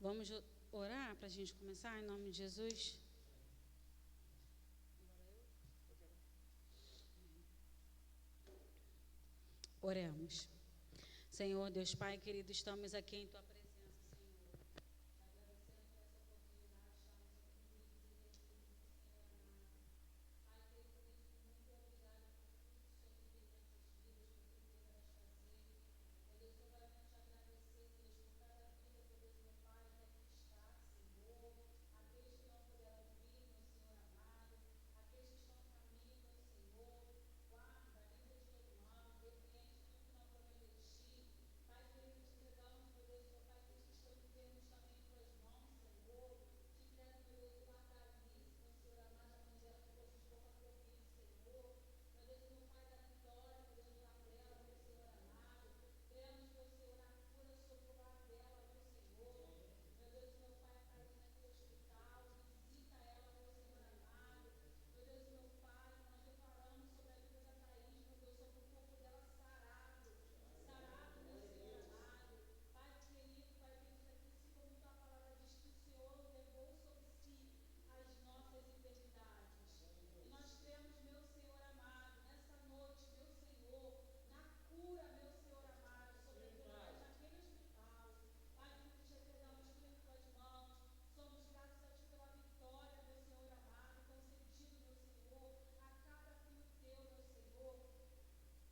Vamos orar para a gente começar, em nome de Jesus? Oremos. Senhor, Deus Pai querido, estamos aqui em Tua presença, Senhor. Te agradecendo por essa oportunidade de estarmos aqui unidos e reunidos, Senhor amado. Pai querido, Deus, muito obrigado por tudo que o Senhor tem feito em nossas vidas, por tudo que vai fazer. Meu Deus, eu quero te agradecer, Deus, por cada vida, por Deus, meu Pai, que aqui está, Senhor. Aqueles que não puderam vir, meu Senhor amado. Aqueles que estão no caminho, meu Senhor. Guarda, livra de todo mal, repreende tudo que não provém de ti. Pai querido, te entregamos, meu Deus, meu Pai, aqueles que estão enfermos também em tuas mãos, Senhor. Te entrego, meu Deus, o guardar nisso, meu Senhor amado, a mãe dela que postou com a Covid, Senhor. Meu Deus, meu Pai da vitória, meu Deus, guarda dela, meu Senhor amado. Cremos, meu Senhor, a cura sobre o lar dela, meu Senhor. Meu Deus, meu Pai, a Karina aqui no hospital, visita ela, meu Senhor amado. Meu Deus, meu Pai, nós declaramos sobre a vida da Thaís, meu Deus, sobre o corpo dela sarado. Sarado, meu Senhor amado. Pai querido, aqui, se como tua palavra diz que o Senhor levou sobre si as nossas enfermidades. E nós cremos, meu Senhor amado, nessa noite, meu Senhor, na cura, meu Senhor amado, sobre a vida naquele hospital. Pai querido, te entregamos tudo em tuas mãos. Somos gratos a ti pela vitória, meu Senhor amado, concedido, meu Senhor, a cada filho teu, meu Senhor.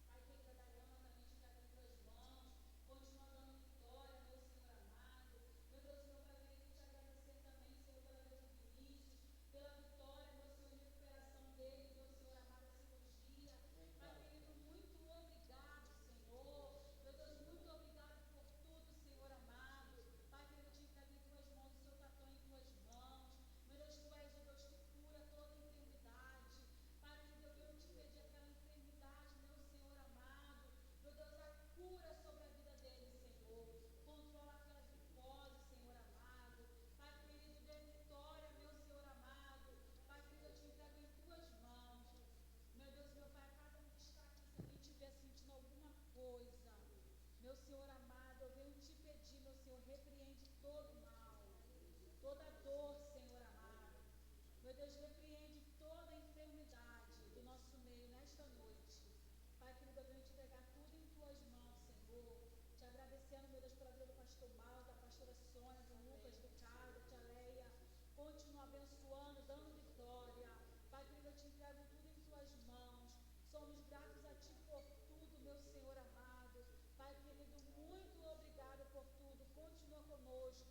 Pai querido, a Dayana também te entrega em tuas mãos. Continua dando vitória, meu Senhor amado. Meu Deus, meu Pai querido, te agradecer também, Senhor, pela vida do Vinícius, pela vitória, meu Senhor, de recuperação dele, meu Senhor amado, a cirurgia. Pai querido, muito obrigado, Senhor. Meu Deus, muito obrigado por tudo, Senhor amado. Pai querido, te entrego em tuas mãos, o Senhor está tão em tuas mãos. Meu Deus, tu és o Deus que cura toda enfermidade. Pai querido, eu quero te pedir aquela enfermidade, meu Senhor amado. Meu Deus, a cura sobre a vida dele, Senhor. Controla aquelas glicose, Senhor amado. Pai querido, dê vitória, meu Senhor amado. Pai querido, eu te entrego em tuas mãos. Meu Deus, meu Pai, cada um que está aqui, se alguém estiver sentindo alguma coisa, meu Senhor amado, eu venho te pedir, meu Senhor, repreende todo mal, toda dor, Senhor amado. Meu Deus, repreende toda enfermidade do nosso meio nesta noite. Pai querido, eu venho te entregar tudo em tuas mãos, Senhor. Te agradecendo, meu Deus, pela vida do pastor Mauro, da pastora Sônia, do Lucas, do Caio, da tia Leia. Continua abençoando, dando vitória. Pai querido, eu te entrego tudo em tuas mãos. Somos gratos a ti por tudo, meu Senhor amado. Pai querido, muito obrigado por tudo. Continua conosco.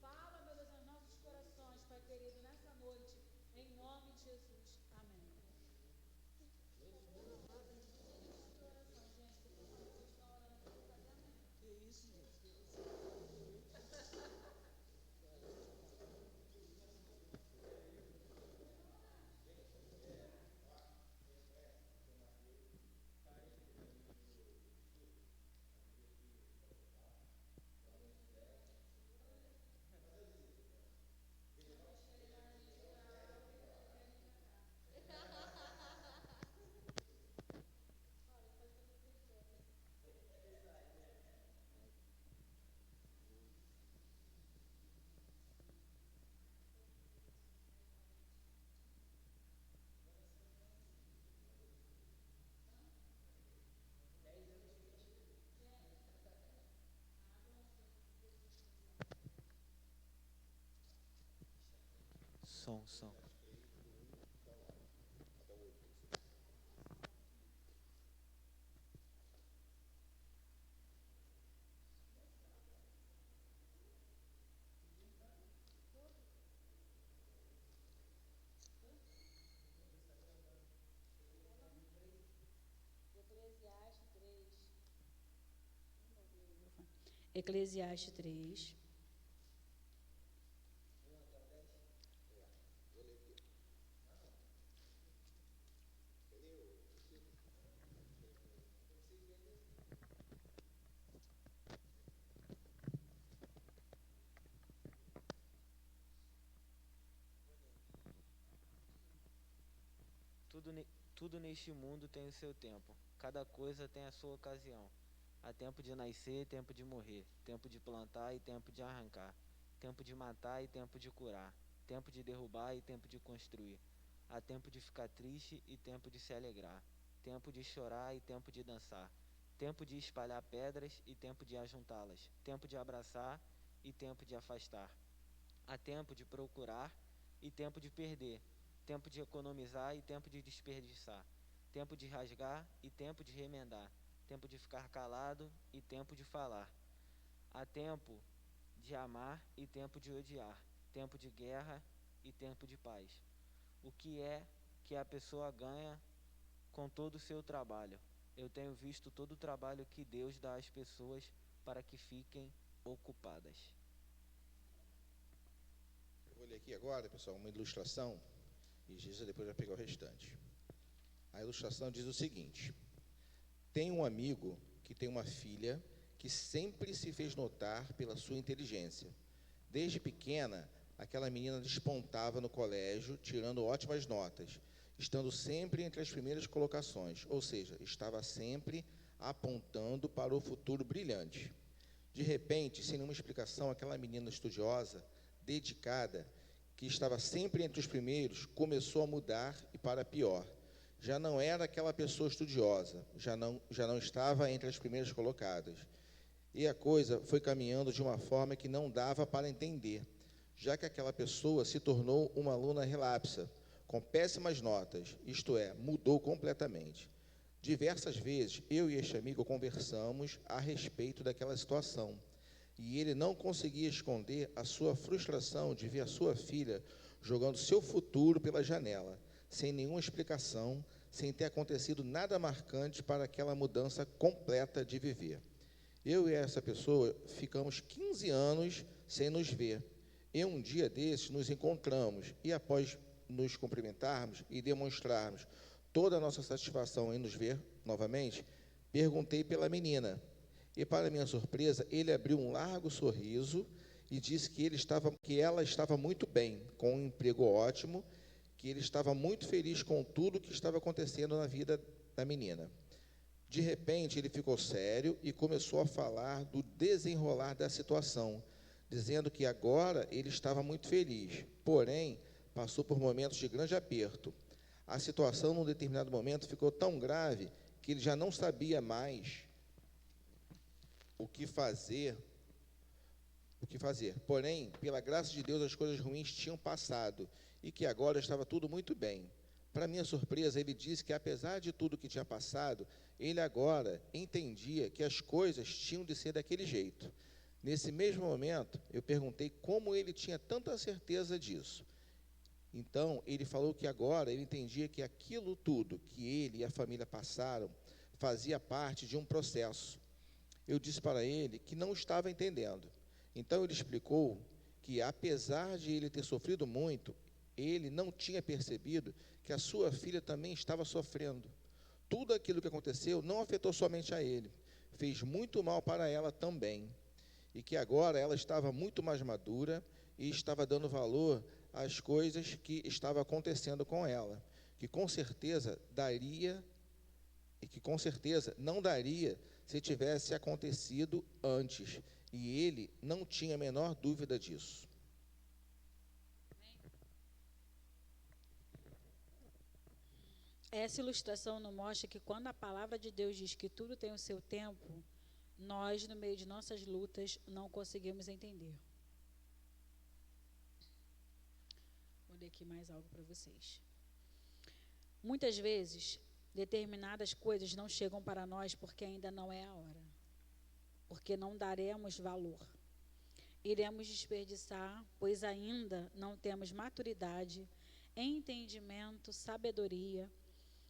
Fala, meu Deus, aos nossos corações, Pai querido, nessa noite. Em nome de Jesus. Amém. Que isso, gente? Som. Eclesiastes 3. Tudo neste mundo tem o seu tempo. Cada coisa tem a sua ocasião. Há tempo de nascer, tempo de morrer, tempo de plantar e tempo de arrancar, tempo de matar e tempo de curar, tempo de derrubar e tempo de construir. Há tempo de ficar triste e tempo de se alegrar, tempo de chorar e tempo de dançar, tempo de espalhar pedras e tempo de ajuntá-las, tempo de abraçar e tempo de afastar. Há tempo de procurar e tempo de perder, tempo de economizar e tempo de desperdiçar, tempo de rasgar e tempo de remendar, tempo de ficar calado e tempo de falar. Há tempo de amar e tempo de odiar, tempo de guerra e tempo de paz. O que é que a pessoa ganha com todo o seu trabalho? Eu tenho visto todo o trabalho que Deus dá às pessoas para que fiquem ocupadas. Eu vou ler aqui agora, pessoal, uma ilustração, e Jesus depois vai pegar o restante. A ilustração diz o seguinte: tem um amigo que tem uma filha que sempre se fez notar pela sua inteligência. Desde pequena, aquela menina despontava no colégio, tirando ótimas notas, estando sempre entre as primeiras colocações, ou seja, estava sempre apontando para o futuro brilhante. De repente, sem nenhuma explicação, aquela menina estudiosa, dedicada, que estava sempre entre os primeiros, começou a mudar e para pior. Já não era aquela pessoa estudiosa, já não estava entre as primeiras colocadas. E a coisa foi caminhando de uma forma que não dava para entender, já que aquela pessoa se tornou uma aluna relapsa, com péssimas notas, isto é, mudou completamente. Diversas vezes, eu e este amigo conversamos a respeito daquela situação, e ele não conseguia esconder a sua frustração de ver a sua filha jogando seu futuro pela janela, sem nenhuma explicação, sem ter acontecido nada marcante para aquela mudança completa de viver. Eu e essa pessoa ficamos 15 anos sem nos ver. E um dia desses nos encontramos e, após nos cumprimentarmos e demonstrarmos toda a nossa satisfação em nos ver novamente, perguntei pela menina. E, para minha surpresa, ele abriu um largo sorriso e disse que ela estava muito bem, com um emprego ótimo, que ele estava muito feliz com tudo que estava acontecendo na vida da menina. De repente, ele ficou sério e começou a falar do desenrolar da situação, dizendo que agora ele estava muito feliz, porém, passou por momentos de grande aperto. A situação, num determinado momento, ficou tão grave que ele já não sabia mais o que fazer. Porém, pela graça de Deus, as coisas ruins tinham passado e que agora estava tudo muito bem. Para minha surpresa, ele disse que, apesar de tudo que tinha passado, ele agora entendia que as coisas tinham de ser daquele jeito. Nesse mesmo momento, eu perguntei como ele tinha tanta certeza disso. Então, ele falou que agora ele entendia que aquilo tudo que ele e a família passaram fazia parte de um processo. Eu disse para ele que não estava entendendo. Então, ele explicou que, apesar de ele ter sofrido muito, ele não tinha percebido que a sua filha também estava sofrendo. Tudo aquilo que aconteceu não afetou somente a ele, fez muito mal para ela também. E que agora ela estava muito mais madura e estava dando valor às coisas que estavam acontecendo com ela, que com certeza não daria se tivesse acontecido antes, e ele não tinha a menor dúvida disso. Essa ilustração nos mostra que quando a palavra de Deus diz que tudo tem o seu tempo, nós, no meio de nossas lutas, não conseguimos entender. Vou ler aqui mais algo para vocês. Muitas vezes, determinadas coisas não chegam para nós porque ainda não é a hora, porque não daremos valor. Iremos desperdiçar, pois ainda não temos maturidade, entendimento, sabedoria.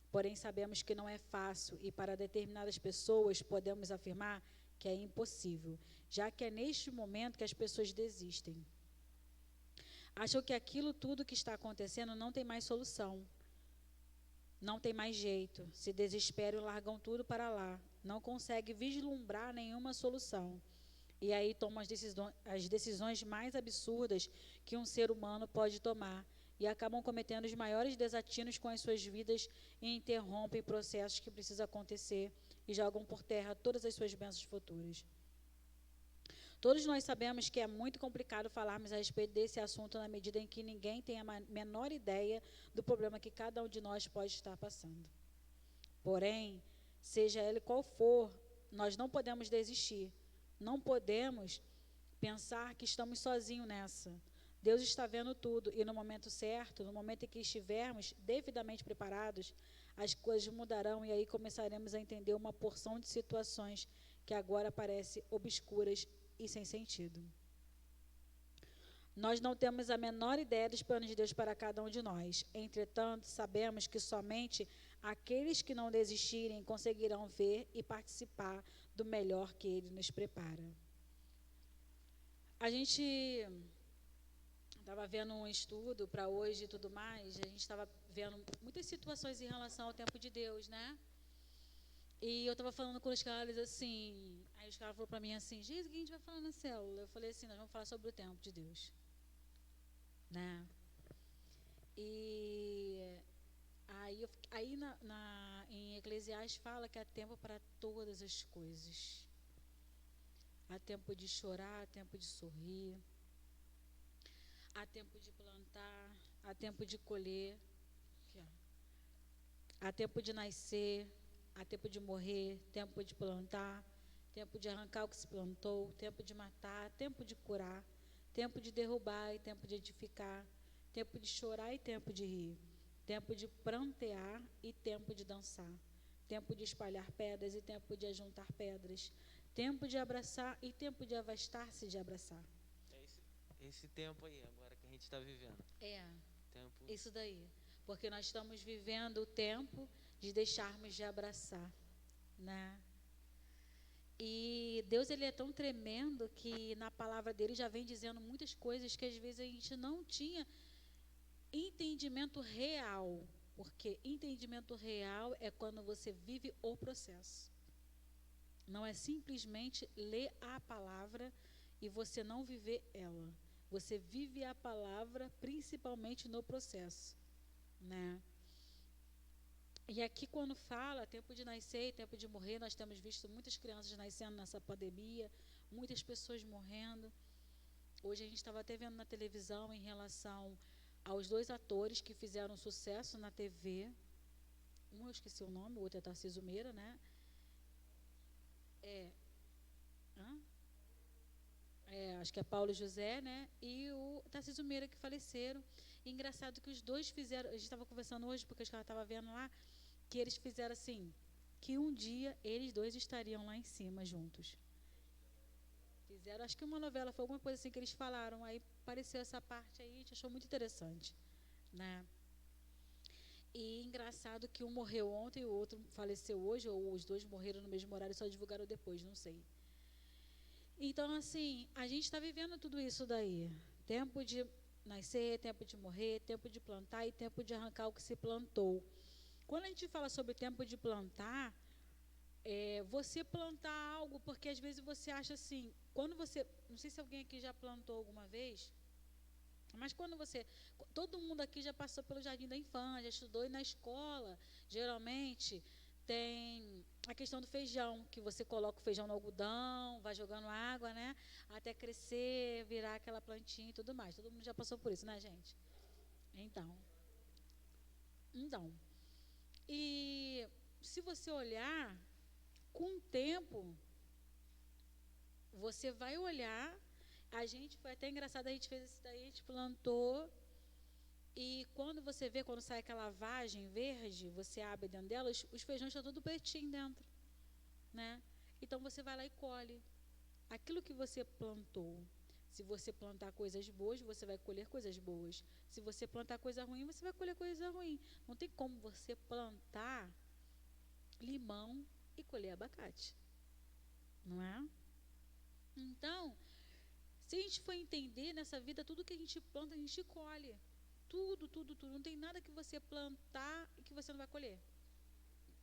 Porém, sabemos que não é fácil e para determinadas pessoas podemos afirmar que é impossível, já que é neste momento que as pessoas desistem. Acham que aquilo tudo que está acontecendo não tem mais solução, não tem mais jeito, se desesperam e largam tudo para lá, não conseguem vislumbrar nenhuma solução. E aí tomam as decisões mais absurdas que um ser humano pode tomar, e acabam cometendo os maiores desatinos com as suas vidas e interrompem processos que precisam acontecer e jogam por terra todas as suas bênçãos futuras. Todos nós sabemos que é muito complicado falarmos a respeito desse assunto na medida em que ninguém tem a menor ideia do problema que cada um de nós pode estar passando. Porém, seja ele qual for, nós não podemos desistir. Não podemos pensar que estamos sozinhos nessa. Deus está vendo tudo e no momento certo, no momento em que estivermos devidamente preparados, as coisas mudarão e aí começaremos a entender uma porção de situações que agora parecem obscuras e sem sentido. Nós não temos a menor ideia dos planos de Deus para cada um de nós. Entretanto, sabemos que somente aqueles que não desistirem conseguirão ver e participar do melhor que Ele nos prepara. A gente estava vendo um estudo para hoje e tudo mais, a gente estava vendo muitas situações em relação ao tempo de Deus, né? E eu estava falando com os caras assim, aí os caras falaram para mim assim, Jesus, o que a gente vai falar na célula? Eu falei assim, nós vamos falar sobre o tempo de Deus, né? E aí em Eclesiastes fala que há tempo para todas as coisas. Há tempo de chorar, há tempo de sorrir, há tempo de plantar, há tempo de colher, aqui, há tempo de nascer, há tempo de morrer, tempo de plantar, tempo de arrancar o que se plantou, tempo de matar, tempo de curar, tempo de derrubar e tempo de edificar, tempo de chorar e tempo de rir, tempo de prantear e tempo de dançar, tempo de espalhar pedras e tempo de ajuntar pedras, tempo de abraçar e tempo de afastar-se de abraçar. É esse tempo aí, agora que a gente está vivendo. Tempo. Isso daí. Porque nós estamos vivendo o tempo de deixarmos de abraçar, né? E Deus, ele é tão tremendo que na palavra dele já vem dizendo muitas coisas que às vezes a gente não tinha entendimento real. Porque entendimento real é quando você vive o processo. Não é simplesmente ler a palavra e você não viver ela. Você vive a palavra principalmente no processo, né? E aqui quando fala tempo de nascer e tempo de morrer, nós temos visto muitas crianças nascendo nessa pandemia, muitas pessoas morrendo. Hoje a gente estava até vendo na televisão em relação aos 2 atores que fizeram sucesso na TV. Um eu esqueci o nome, o outro é Tarcísio Meira, né? Acho que é Paulo José, né? E o Tarcísio Meira, que faleceram. E engraçado que os dois fizeram, a gente estava conversando hoje, porque a gente estava vendo lá, que eles fizeram assim, que um dia eles dois estariam lá em cima juntos. Fizeram, acho que uma novela, foi alguma coisa assim que eles falaram, aí apareceu essa parte aí, a gente achou muito interessante, né? E engraçado que um morreu ontem e o outro faleceu hoje, ou os dois morreram no mesmo horário e só divulgaram depois, não sei. Então, assim, a gente está vivendo tudo isso daí. Tempo de nascer, tempo de morrer, tempo de plantar e tempo de arrancar o que se plantou. Quando a gente fala sobre tempo de plantar, você plantar algo, porque às vezes você acha assim, quando você, não sei se alguém aqui já plantou alguma vez, mas quando você, todo mundo aqui já passou pelo jardim da infância, já estudou e na escola, geralmente tem a questão do feijão, que você coloca o feijão no algodão, vai jogando água, né, até crescer, virar aquela plantinha e tudo mais. Todo mundo já passou por isso, né, gente? Então, e se você olhar, com o tempo, você vai olhar, a gente, foi até engraçado, a gente fez isso daí, a gente plantou, e quando você vê, quando sai aquela vagem verde, você abre dentro dela, os feijões estão tudo pretinho dentro, né? Então você vai lá e colhe aquilo que você plantou. Se você plantar coisas boas, você vai colher coisas boas. Se você plantar coisa ruim, você vai colher coisa ruim. Não tem como você plantar limão e colher abacate, não é? Então, se a gente for entender nessa vida, tudo que a gente planta, a gente colhe. Tudo, tudo, tudo. Não tem nada que você plantar e que você não vai colher,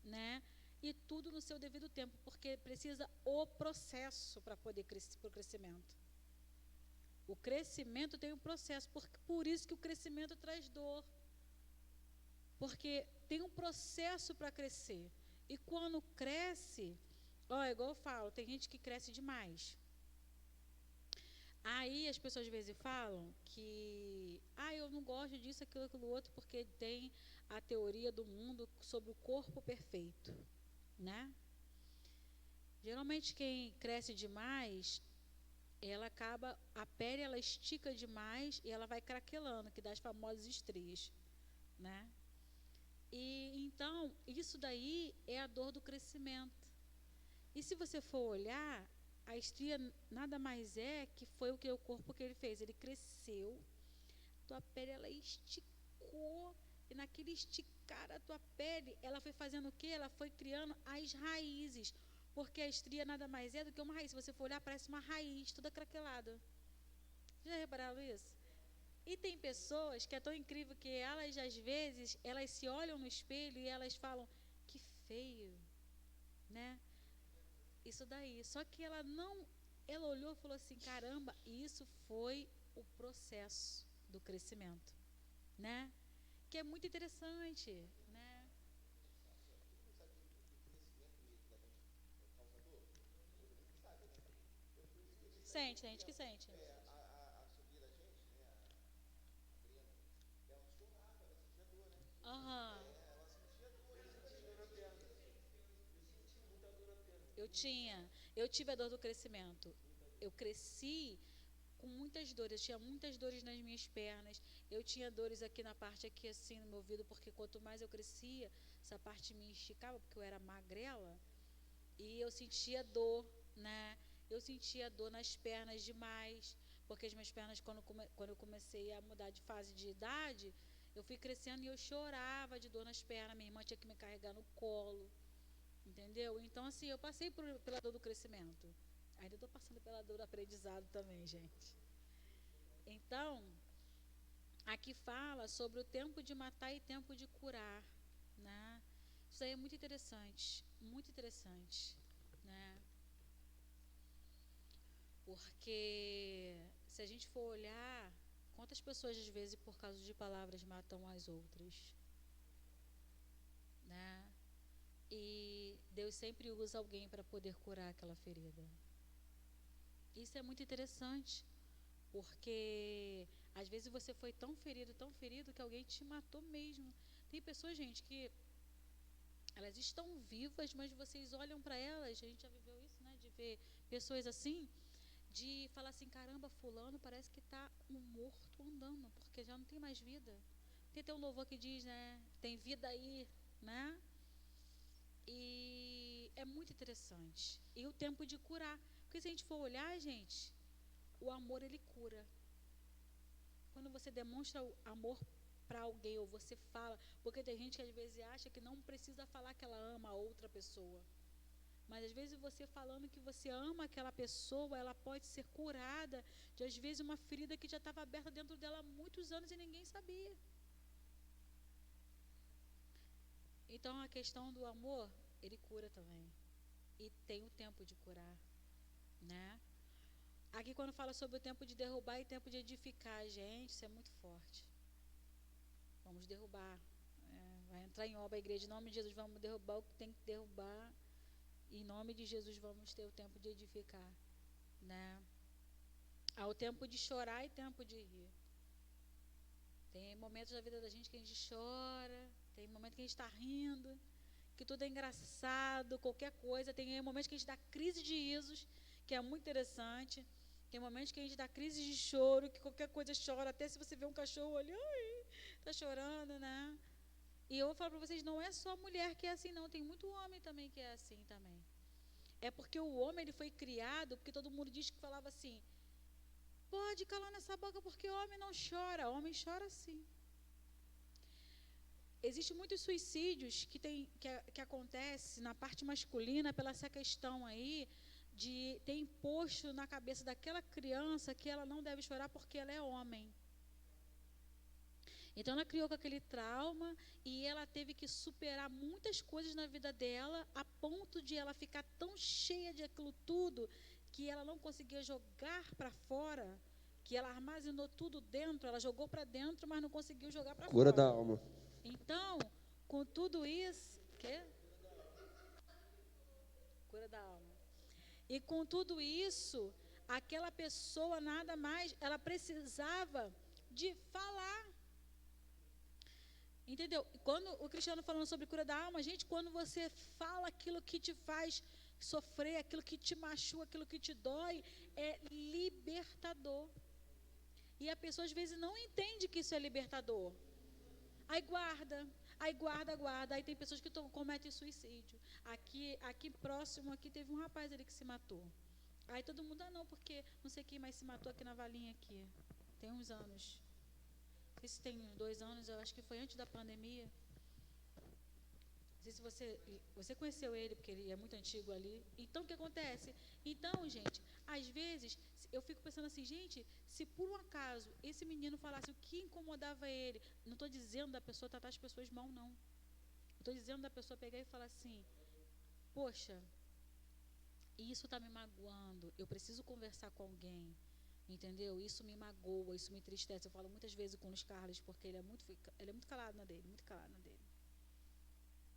né? E tudo no seu devido tempo, porque precisa o processo para poder crescer, para o crescimento. O crescimento tem um processo, por isso que o crescimento traz dor. Porque tem um processo para crescer. E quando cresce, igual eu falo, tem gente que cresce demais. Aí as pessoas às vezes falam que, eu não gosto disso, aquilo outro, porque tem a teoria do mundo sobre o corpo perfeito, né? Geralmente quem cresce demais, ela acaba, a pele ela estica demais e ela vai craquelando, que dá as famosas estrias, né? E então, isso daí é a dor do crescimento. E se você for olhar, a estria nada mais é que foi o corpo que ele fez. Ele cresceu, tua pele ela esticou, e naquele esticar a tua pele, ela foi fazendo o quê? Ela foi criando as raízes, porque a estria nada mais é do que uma raiz. Se você for olhar, parece uma raiz toda craquelada. Já repararam isso? E tem pessoas que é tão incrível que elas, às vezes, elas se olham no espelho e elas falam, que feio, né? Isso daí. Só que ela olhou e falou assim, caramba, isso foi o processo do crescimento, né? Que é muito interessante, né? Sente, tem gente que sente. Aham. Eu tive a dor do crescimento. Eu cresci com muitas dores, eu tinha muitas dores nas minhas pernas, eu tinha dores aqui na parte aqui assim no meu ouvido, porque quanto mais eu crescia, essa parte me esticava, porque eu era magrela, e eu sentia dor, né? Eu sentia dor nas pernas demais, porque as minhas pernas, quando eu comecei a mudar de fase de idade, eu fui crescendo e eu chorava de dor nas pernas, minha irmã tinha que me carregar no colo, entendeu? Então, assim, eu passei pela dor do crescimento. Ainda estou passando pela dor do aprendizado também, gente. Então, aqui fala sobre o tempo de matar e tempo de curar, né? Isso aí é muito interessante, né? Porque se a gente for olhar, quantas pessoas às vezes por causa de palavras matam as outras, né? E Deus sempre usa alguém para poder curar aquela ferida. Isso é muito interessante, porque às vezes você foi tão ferido, que alguém te matou mesmo. Tem pessoas, gente, que elas estão vivas, mas vocês olham para elas, a gente já viveu isso, né? De ver pessoas assim, de falar assim, caramba, fulano parece que está um morto andando, porque já não tem mais vida. Tem até um louvor que diz, né? Tem vida aí, né? E é muito interessante. E o tempo de curar. Porque se a gente for olhar, gente, o amor ele cura. Quando você demonstra o amor para alguém, ou você fala, porque tem gente que às vezes acha que não precisa falar que ela ama a outra pessoa. Mas às vezes você falando que você ama aquela pessoa, ela pode ser curada de às vezes uma ferida que já estava aberta dentro dela há muitos anos e ninguém sabia. Então a questão do amor, ele cura também. E tem o tempo de curar, né? Aqui quando fala sobre o tempo de derrubar e tempo de edificar, gente, isso é muito forte. Vamos derrubar. Vai entrar em obra a igreja, em nome de Jesus, vamos derrubar o que tem que derrubar. Em nome de Jesus, vamos ter o tempo de edificar, né? Há o tempo de chorar e tempo de rir. Tem momentos da vida da gente que a gente chora, tem momentos que a gente está rindo, que tudo é engraçado, qualquer coisa. Tem momentos que a gente dá crise de risos, que é muito interessante. Tem momentos que a gente dá crise de choro, que qualquer coisa chora, até se você vê um cachorro ali, ai, tá chorando, né? E eu vou falar para vocês, não é só mulher que é assim, não. Tem muito homem também que é assim também. É porque o homem ele foi criado, porque todo mundo diz que falava assim, pode calar nessa boca porque o homem não chora. O homem chora sim. Existem muitos suicídios que acontecem na parte masculina pela essa questão aí de ter imposto na cabeça daquela criança que ela não deve chorar porque ela é homem. Então ela criou com aquele trauma e ela teve que superar muitas coisas na vida dela a ponto de ela ficar tão cheia de aquilo tudo que ela não conseguia jogar para fora, que ela armazenou tudo dentro, ela jogou para dentro, mas não conseguiu jogar para fora. Cura da alma. Então, com tudo isso, cura da alma. E com tudo isso, aquela pessoa nada mais, ela precisava de falar. Entendeu? Quando o Cristiano falando sobre cura da alma, gente, quando você fala aquilo que te faz sofrer, aquilo que te machuca, aquilo que te dói, é libertador. E a pessoa às vezes não entende que isso é libertador. Aí guarda. Aí tem pessoas que cometem suicídio. Aqui próximo, aqui teve um rapaz ali que se matou. Aí todo mundo, não, porque não sei quem mais se matou aqui na Valinha aqui. Tem uns anos. Não sei se tem 2 anos, eu acho que foi antes da pandemia. Não sei se você conheceu ele, porque ele é muito antigo ali. Então, o que acontece? Então, gente, às vezes, eu fico pensando assim, gente, se por um acaso esse menino falasse o que incomodava ele, não estou dizendo da pessoa tratar as pessoas mal, não. Estou dizendo da pessoa pegar e falar assim, poxa, isso está me magoando, eu preciso conversar com alguém, entendeu? Isso me magoa, isso me entristece. Eu falo muitas vezes com o Luiz Carlos, porque ele é muito calado na dele, muito calado na dele.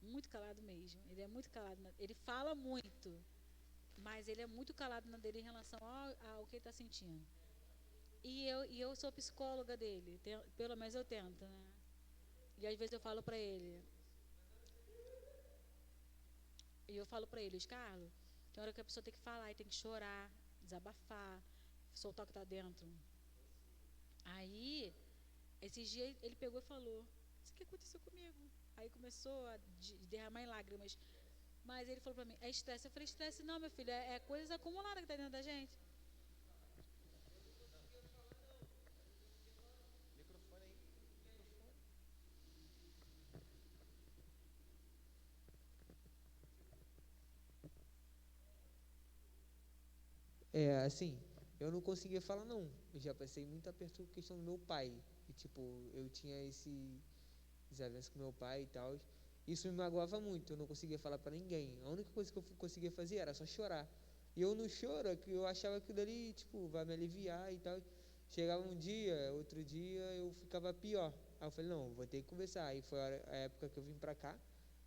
Muito calado mesmo. Ele é muito calado. Ele fala muito, mas ele é muito calado na dele em relação ao que ele está sentindo. E eu sou psicóloga dele, pelo menos eu tento, né? E às vezes eu falo para ele, Luiz Carlos, tem hora que a pessoa tem que falar e tem que chorar, desabafar, soltar o que está dentro. Aí, esses dias ele pegou e falou, isso que aconteceu comigo. Aí começou a derramar em lágrimas. Mas ele falou para mim, é estresse. Eu falei, estresse não, meu filho, é coisas acumuladas que está dentro da gente. Assim, eu não conseguia falar não. Eu já passei muito aperto com a questão do meu pai. E, tipo, eu tinha esse desavença com meu pai e tal. Isso me magoava muito, eu não conseguia falar para ninguém. A única coisa que eu conseguia fazer era só chorar. E eu no choro, que eu achava que aquilo ali, tipo, vai me aliviar e tal. Chegava um dia, outro dia, eu ficava pior. Aí eu falei, não, vou ter que conversar. Aí foi a época que eu vim pra cá.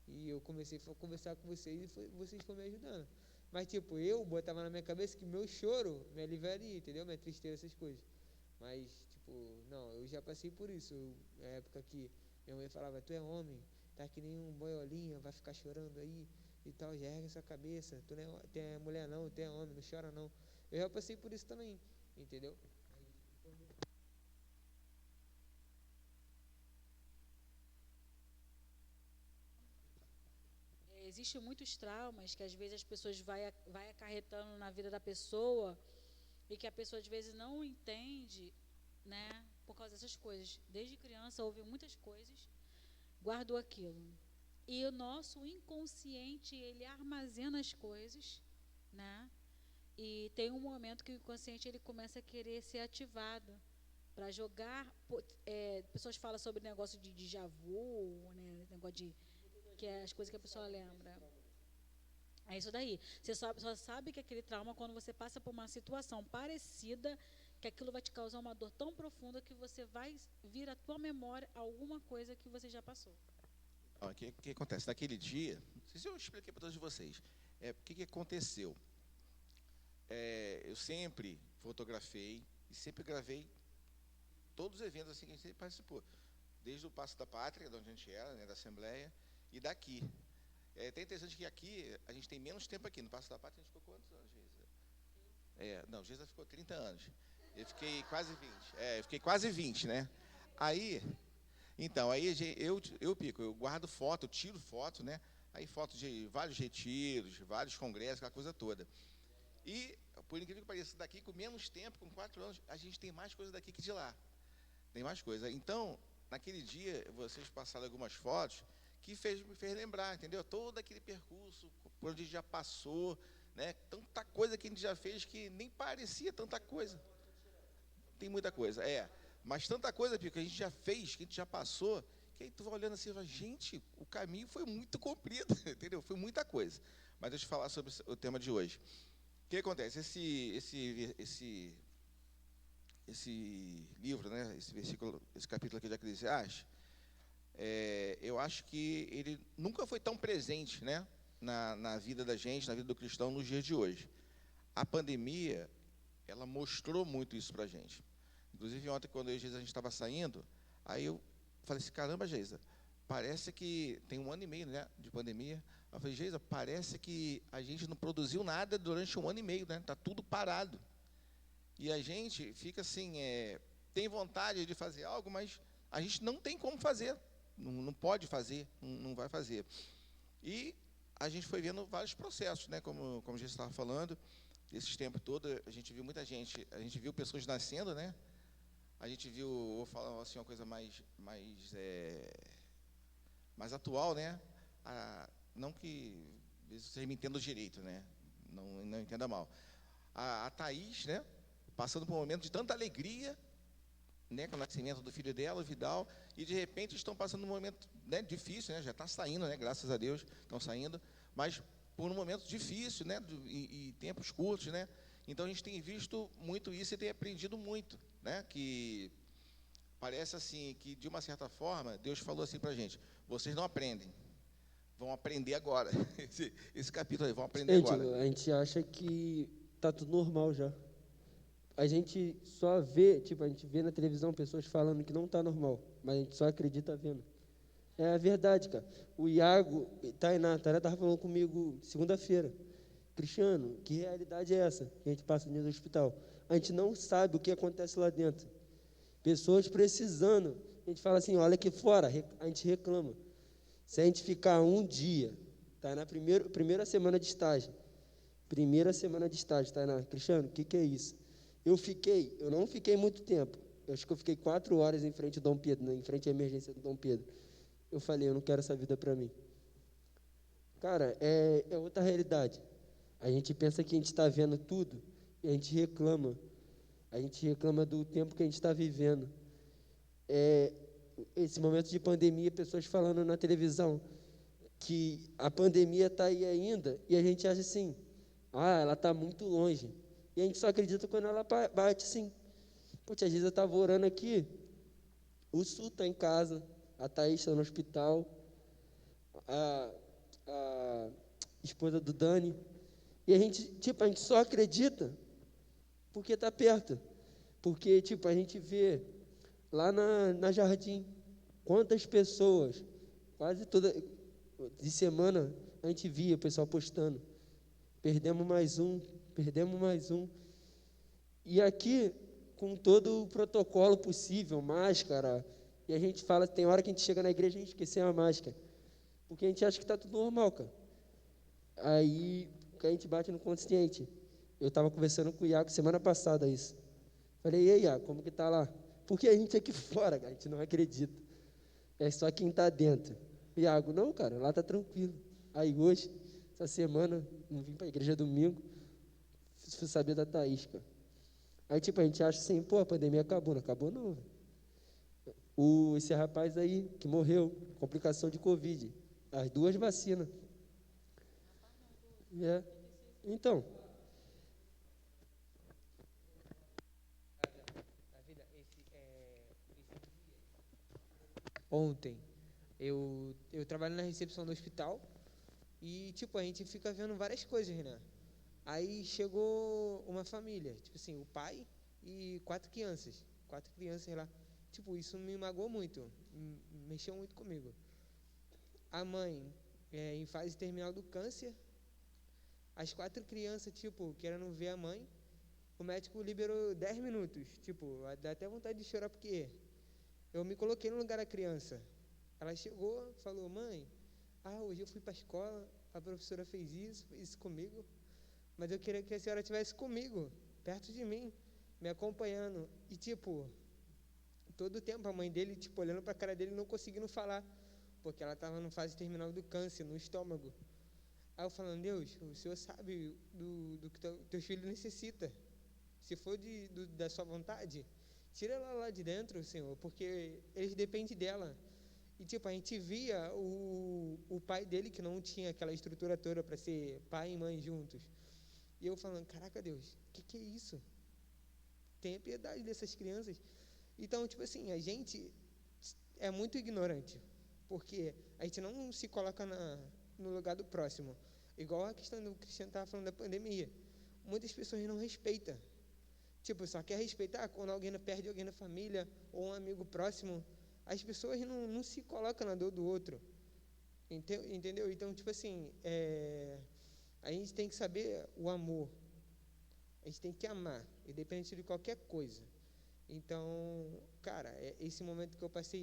E eu comecei a conversar com vocês e vocês foram me ajudando. Mas, tipo, eu botava na minha cabeça que meu choro me aliviaria, entendeu? Minha tristeza, essas coisas. Mas, tipo, não, eu já passei por isso. Na época que minha mãe falava, tu é homem, tá que nem um boiolinha, vai ficar chorando aí e tal, já ergue essa cabeça, tu não é mulher não, tu é homem, não chora não. Eu já passei por isso também, entendeu? Existem muitos traumas que às vezes as pessoas vai acarretando na vida da pessoa e que a pessoa às vezes não entende, né? Por causa dessas coisas. Desde criança ouviu muitas coisas, guardou aquilo. E o nosso inconsciente, ele armazena as coisas, né? E tem um momento que o inconsciente ele começa a querer ser ativado para jogar. Pessoas falam sobre negócio de déjà vu, né? Negócio de que é as coisas que a pessoa lembra. É isso daí. Você só sabe que aquele trauma quando você passa por uma situação parecida, que aquilo vai te causar uma dor tão profunda que você vai vir à tua memória alguma coisa que você já passou. O que acontece? Naquele dia, não sei se eu expliquei para todos vocês, o que aconteceu? Eu sempre fotografei e sempre gravei todos os eventos assim que a gente participou. Desde o Passo da Pátria, de onde a gente era, né, da Assembleia, e daqui. É até interessante que aqui, a gente tem menos tempo aqui. No Passo da Pátria, a gente ficou quantos anos, Geisa? Não, Geisa ficou 30 anos. Eu fiquei quase 20. Eu fiquei quase 20, né? Aí, então, aí eu guardo foto, eu tiro foto, né? Aí foto de vários retiros, vários congressos, aquela coisa toda. E, por incrível que pareça, daqui com menos tempo, com 4 anos, a gente tem mais coisa daqui que de lá. Tem mais coisa. Então, naquele dia, vocês passaram algumas fotos que me fez lembrar, entendeu? Todo aquele percurso, por onde a gente já passou, né? Tanta coisa que a gente já fez que nem parecia tanta coisa. Tem muita coisa, mas tanta coisa, Pico, que a gente já fez, que a gente já passou, que aí tu vai olhando assim e fala, gente, o caminho foi muito comprido, entendeu? Foi muita coisa. Mas deixa eu falar sobre o tema de hoje. O que acontece? Esse livro, né? Esse versículo, esse capítulo aqui de Eclesiastes, eu acho que ele nunca foi tão presente, né, na vida da gente, na vida do cristão, nos dias de hoje. A pandemia, ela mostrou muito isso para a gente. Inclusive, ontem, quando eu e a Geisa, a gente estava saindo, aí eu falei assim, caramba, Geisa, parece que tem 1 ano e meio, né, de pandemia. Eu falei, Geisa, parece que a gente não produziu nada durante 1 ano e meio, né? Está tudo parado. E a gente fica assim, tem vontade de fazer algo, mas a gente não tem como fazer, não pode fazer, não vai fazer. E a gente foi vendo vários processos, né? Como a gente estava falando, esses tempos todos, a gente viu muita gente, a gente viu pessoas nascendo, né? A gente viu, vou falar assim, uma coisa mais atual, né? Não que vocês me entendam direito, né? Não entenda mal. A Thaís, né? Passando por um momento de tanta alegria, né? Com o nascimento do filho dela, o Vidal, e de repente estão passando um momento, né, difícil, né? Já está saindo, né? Graças a Deus estão saindo, mas por um momento difícil, né? E tempos curtos, né? Então a gente tem visto muito isso e tem aprendido muito, né? Que parece assim que de uma certa forma Deus falou assim para a gente: vocês não aprendem, vão aprender agora. Esse capítulo aí, vão aprender Gente, agora. a gente acha que tá tudo normal já. A gente só vê, tipo, a gente vê na televisão pessoas falando que não tá normal, mas a gente só acredita vendo. É a verdade, cara. O Iago, Tainá estava falando comigo segunda-feira. Cristiano, que realidade é essa que a gente passa dentro do hospital? A gente não sabe o que acontece lá dentro. Pessoas precisando. A gente fala assim, olha aqui fora, a gente reclama. Se a gente ficar um dia, tá na primeira semana de estágio. Primeira semana de estágio, Tainá. Cristiano, o que é isso? Eu não fiquei muito tempo. Eu acho que eu fiquei 4 horas em frente ao Dom Pedro, né, em frente à emergência do Dom Pedro. Eu falei, eu não quero essa vida para mim. Cara, é outra realidade. A gente pensa que a gente está vendo tudo e a gente reclama. A gente reclama do tempo que a gente está vivendo. Esse momento de pandemia, pessoas falando na televisão que a pandemia está aí ainda e a gente acha assim, ela está muito longe. E a gente só acredita quando ela bate assim. Pô, tia Giza estava orando aqui, o Sul está em casa, a Thaís está no hospital, a esposa do Dani. E a gente só acredita porque está perto. Porque, a gente vê lá na Jardim, quantas pessoas, quase toda de semana, a gente via o pessoal postando. Perdemos mais um. E aqui, com todo o protocolo possível, máscara, e a gente fala, tem hora que a gente chega na igreja e a gente esquece a máscara. Porque a gente acha que está tudo normal, cara. Aí, a gente bate no consciente. Eu estava conversando com o Iago semana passada isso. Falei, e aí, Iago, como que está lá? Porque a gente aqui fora, cara, a gente não acredita. É só quem está dentro. Iago, não, cara, lá está tranquilo. Aí hoje, essa semana, não vim para a igreja domingo, fui saber da Thaís, cara. Aí, a gente acha assim, pô, a pandemia acabou. Não acabou, não. Esse rapaz aí, que morreu, complicação de Covid, as 2 vacinas. Então. Ontem, eu trabalho na recepção do hospital e, a gente fica vendo várias coisas, né? Aí chegou uma família, o pai e 4 crianças. 4 crianças lá. Isso me magoou muito, mexeu muito comigo. A mãe, em fase terminal do câncer, as 4 crianças, querendo ver a mãe, o médico liberou 10 minutos. Dá até vontade de chorar, porque eu me coloquei no lugar da criança. Ela chegou, falou, mãe, hoje eu fui para a escola, a professora fez isso comigo, mas eu queria que a senhora estivesse comigo, perto de mim, me acompanhando. E, todo o tempo a mãe dele, olhando para a cara dele, não conseguindo falar, porque ela estava na fase terminal do câncer, no estômago. Aí eu falando, Deus, o Senhor sabe do que teu filho necessita. Se for da sua vontade, tira ela lá de dentro, Senhor, porque eles dependem dela. E, a gente via o pai dele, que não tinha aquela estrutura toda para ser pai e mãe juntos. E eu falando, caraca, Deus, o que é isso? Tenha piedade dessas crianças. Então, a gente é muito ignorante, porque a gente não se coloca no lugar do próximo. Igual a questão do Cristiano estava falando da pandemia. Muitas pessoas não respeitam. tipo, só quer respeitar quando alguém perde alguém na família ou um amigo próximo. As pessoas não se colocam na dor do outro. Entendeu? Então, tipo assim, a gente tem que saber o amor. A gente tem que amar, independente de qualquer coisa. Então, cara, esse momento que eu passei,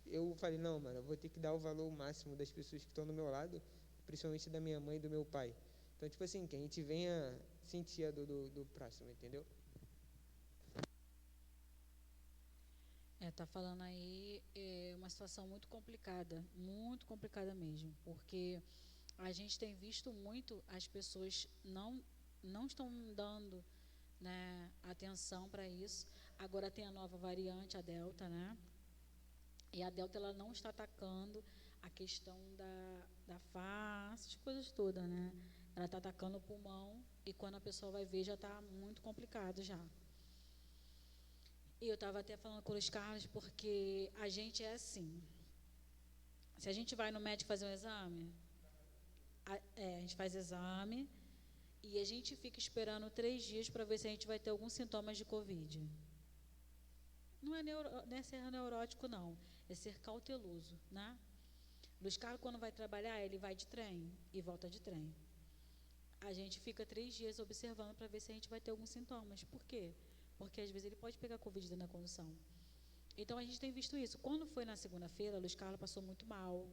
eu falei, não, mano, eu vou ter que dar o valor máximo das pessoas que estão do meu lado, principalmente da minha mãe e do meu pai. Então, tipo assim, que a gente venha sentir a dor do próximo, entendeu? Tá falando aí uma situação muito complicada mesmo, porque a gente tem visto muito as pessoas não estão dando, né, atenção para isso. Agora tem a nova variante, a Delta, né? E a Delta ela não está atacando a questão da face, essas coisas todas, né? Ela está atacando o pulmão e quando a pessoa vai ver já está muito complicado já. E eu estava até falando com os Carlos porque a gente é assim. Se a gente vai no médico fazer um exame, a gente faz exame e a gente fica esperando 3 dias para ver se a gente vai ter alguns sintomas de Covid. Não é ser neurótico, não. É ser cauteloso, né? Luiz Carlos, quando vai trabalhar, ele vai de trem e volta de trem. A gente fica 3 dias observando para ver se a gente vai ter alguns sintomas. Por quê? Porque às vezes ele pode pegar Covid dentro da condução. Então a gente tem visto isso. Quando foi na segunda-feira, Luiz Carlos passou muito mal,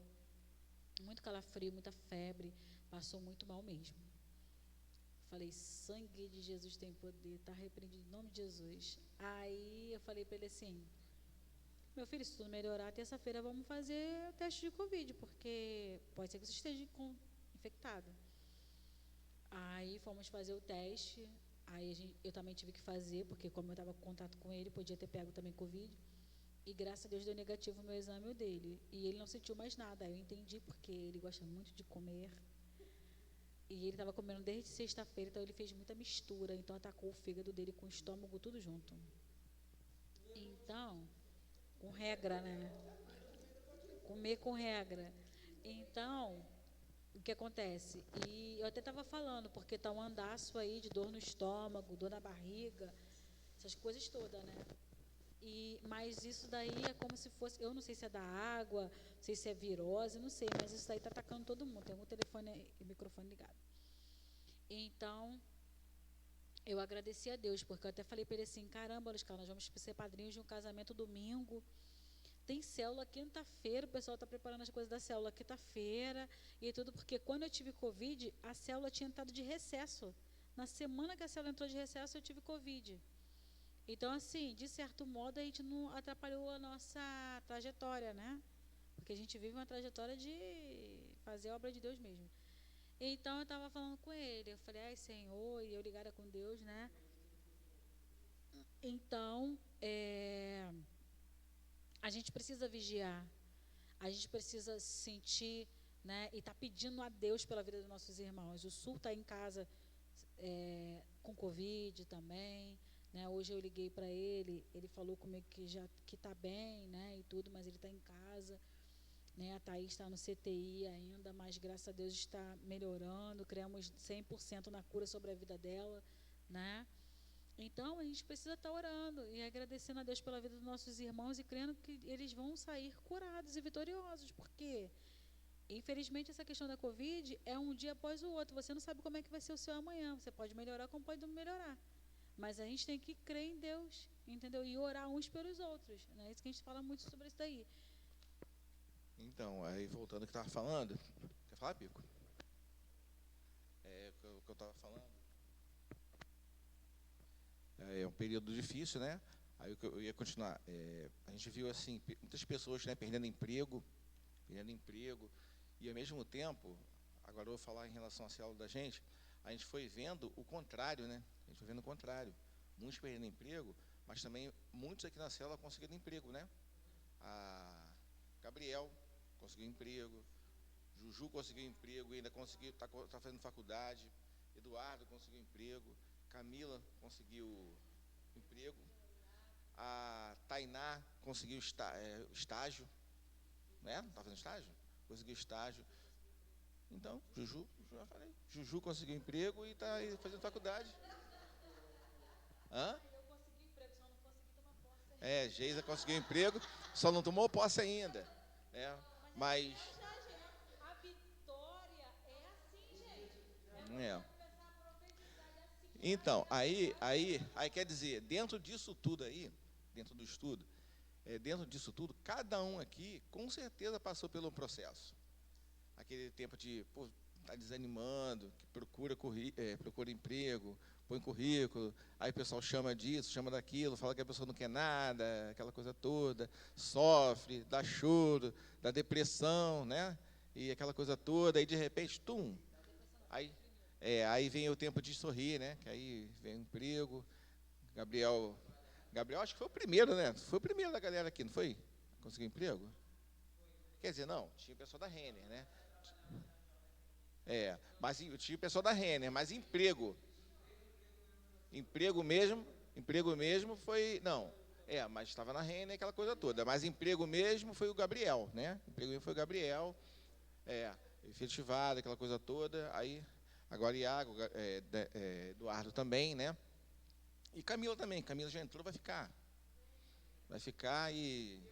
muito calafrio, muita febre, passou muito mal mesmo. Falei, sangue de Jesus tem poder, está repreendido em nome de Jesus. Aí eu falei para ele assim, meu filho, se tudo melhorar, terça-feira vamos fazer o teste de Covid, porque pode ser que você esteja infectado. Aí fomos fazer o teste, aí eu também tive que fazer, porque como eu estava em contato com ele, podia ter pego também Covid. E graças a Deus deu negativo o meu exame e o dele. E ele não sentiu mais nada, aí eu entendi porque ele gosta muito de comer. E ele estava comendo desde sexta-feira, então ele fez muita mistura, então atacou o fígado dele com o estômago, tudo junto. Então, com regra, né? Comer com regra. Então, o que acontece? E eu até estava falando, porque está um andaço aí de dor no estômago, dor na barriga, essas coisas todas, né? Mas isso daí é como se fosse, eu não sei se é da água, não sei se é virose, não sei, mas isso daí está atacando todo mundo. Tem um telefone e microfone ligado. Então, eu agradeci a Deus, porque eu até falei para ele assim, caramba, Luiz Carlos, nós vamos ser padrinhos de um casamento domingo, tem célula quinta-feira, o pessoal está preparando as coisas da célula quinta-feira e tudo, porque quando eu tive Covid, a célula tinha entrado de recesso. Na semana que a célula entrou de recesso, eu tive Covid. Então, assim, de certo modo, a gente não atrapalhou a nossa trajetória, né? Porque a gente vive uma trajetória de fazer a obra de Deus mesmo. Então, eu estava falando com ele, eu falei, ai, Senhor, e eu ligada com Deus, né? Então, a gente precisa vigiar, a gente precisa sentir, né? E tá pedindo a Deus pela vida dos nossos irmãos. O Sul está em casa com Covid também, né? Hoje eu liguei para ele falou comigo que está bem, né? E tudo, mas ele está em casa, né? A Thaís está no CTI ainda, mas graças a Deus está melhorando, criamos 100% na cura sobre a vida dela, né? Então, a gente precisa estar orando e agradecendo a Deus pela vida dos nossos irmãos e crendo que eles vão sair curados e vitoriosos, porque, infelizmente, essa questão da Covid é um dia após o outro. Você não sabe como é que vai ser o seu amanhã. Você pode melhorar como pode não melhorar. Mas a gente tem que crer em Deus, entendeu? E orar uns pelos outros, né? Isso que a gente fala muito sobre isso daí. Então, aí voltando ao que estava falando, quer falar, Pico? O que eu estava falando. É um período difícil, né? Aí eu ia continuar. A gente viu assim muitas pessoas, né, perdendo emprego, e ao mesmo tempo, agora eu vou falar em relação à célula da gente, a gente foi vendo o contrário, né? A gente foi vendo o contrário. Muitos perdendo emprego, mas também muitos aqui na célula conseguiram emprego, né? A Gabriel conseguiu emprego, Juju conseguiu emprego, ainda conseguiu, está fazendo faculdade, Eduardo conseguiu emprego, Camila conseguiu emprego, a Tainá conseguiu estágio, né? Não está fazendo estágio? Conseguiu estágio. Então, já falei, Juju conseguiu emprego e está fazendo faculdade. Hã? Geisa conseguiu emprego, só não tomou posse ainda. Mas. A vitória é assim, gente. É. Então, aí quer dizer, dentro disso tudo aí, dentro do estudo, dentro disso tudo, cada um aqui, com certeza, passou pelo processo. Aquele tempo de tá desanimando, que procura emprego, põe currículo, aí o pessoal chama disso, chama daquilo, fala que a pessoa não quer nada, aquela coisa toda, sofre, dá choro, dá depressão, né? E aquela coisa toda, aí de repente, aí vem o tempo de sorrir, né? Que aí vem o emprego. Gabriel acho que foi o primeiro, né? Foi o primeiro da galera aqui, não foi? Conseguiu emprego? Quer dizer, não, tinha o pessoal da Renner, né? Mas tinha o pessoal da Renner, mas emprego mesmo foi, não, mas estava na Renner, aquela coisa toda, mas emprego mesmo foi o Gabriel, né? Emprego mesmo foi o Gabriel, efetivado, aquela coisa toda, aí, agora Iago, Eduardo também, né? E Camila também, Camila já entrou, vai ficar e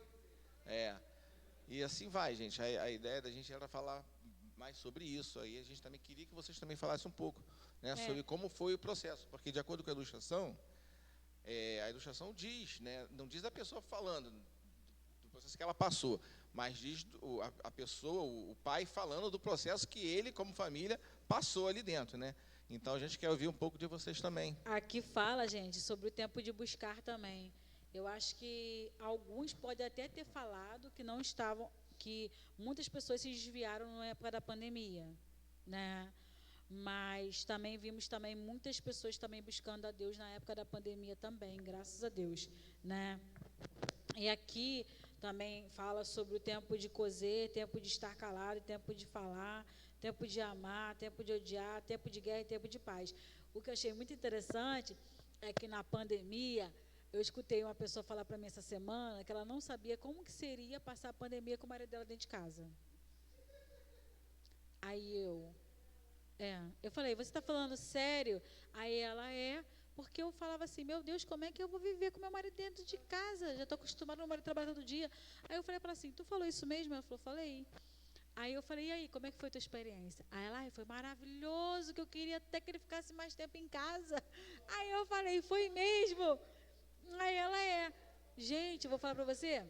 assim vai, gente. A ideia da gente era falar mais sobre isso. Aí a gente também queria que vocês também falassem um pouco, né, sobre como foi o processo. Porque, de acordo com a ilustração diz, né, não diz a pessoa falando do processo que ela passou, mas diz a pessoa, o pai, falando do processo que ele, como família, passou ali dentro, né? Então, a gente quer ouvir um pouco de vocês também. Aqui fala, gente, sobre o tempo de buscar também. Eu acho que alguns podem até ter falado que não estavam, que muitas pessoas se desviaram na época da pandemia, né? Mas também vimos também muitas pessoas também buscando a Deus na época da pandemia também, graças a Deus, né? E aqui também fala sobre o tempo de coser, tempo de estar calado, tempo de falar, tempo de amar, tempo de odiar, tempo de guerra e tempo de paz. O que eu achei muito interessante é que na pandemia, eu escutei uma pessoa falar para mim essa semana que ela não sabia como que seria passar a pandemia com o marido dela dentro de casa. Aí eu falei, você está falando sério? Aí ela, porque eu falava assim, meu Deus, como é que eu vou viver com meu marido dentro de casa? Já estou acostumada ao meu marido trabalhar todo dia. Aí eu falei para ela assim, tu falou isso mesmo? Ela falou, falei. Aí eu falei, e aí, como é que foi a tua experiência? Aí ela, foi maravilhoso, que eu queria até que ele ficasse mais tempo em casa. Aí eu falei, foi mesmo? Aí ela, gente, vou falar para você,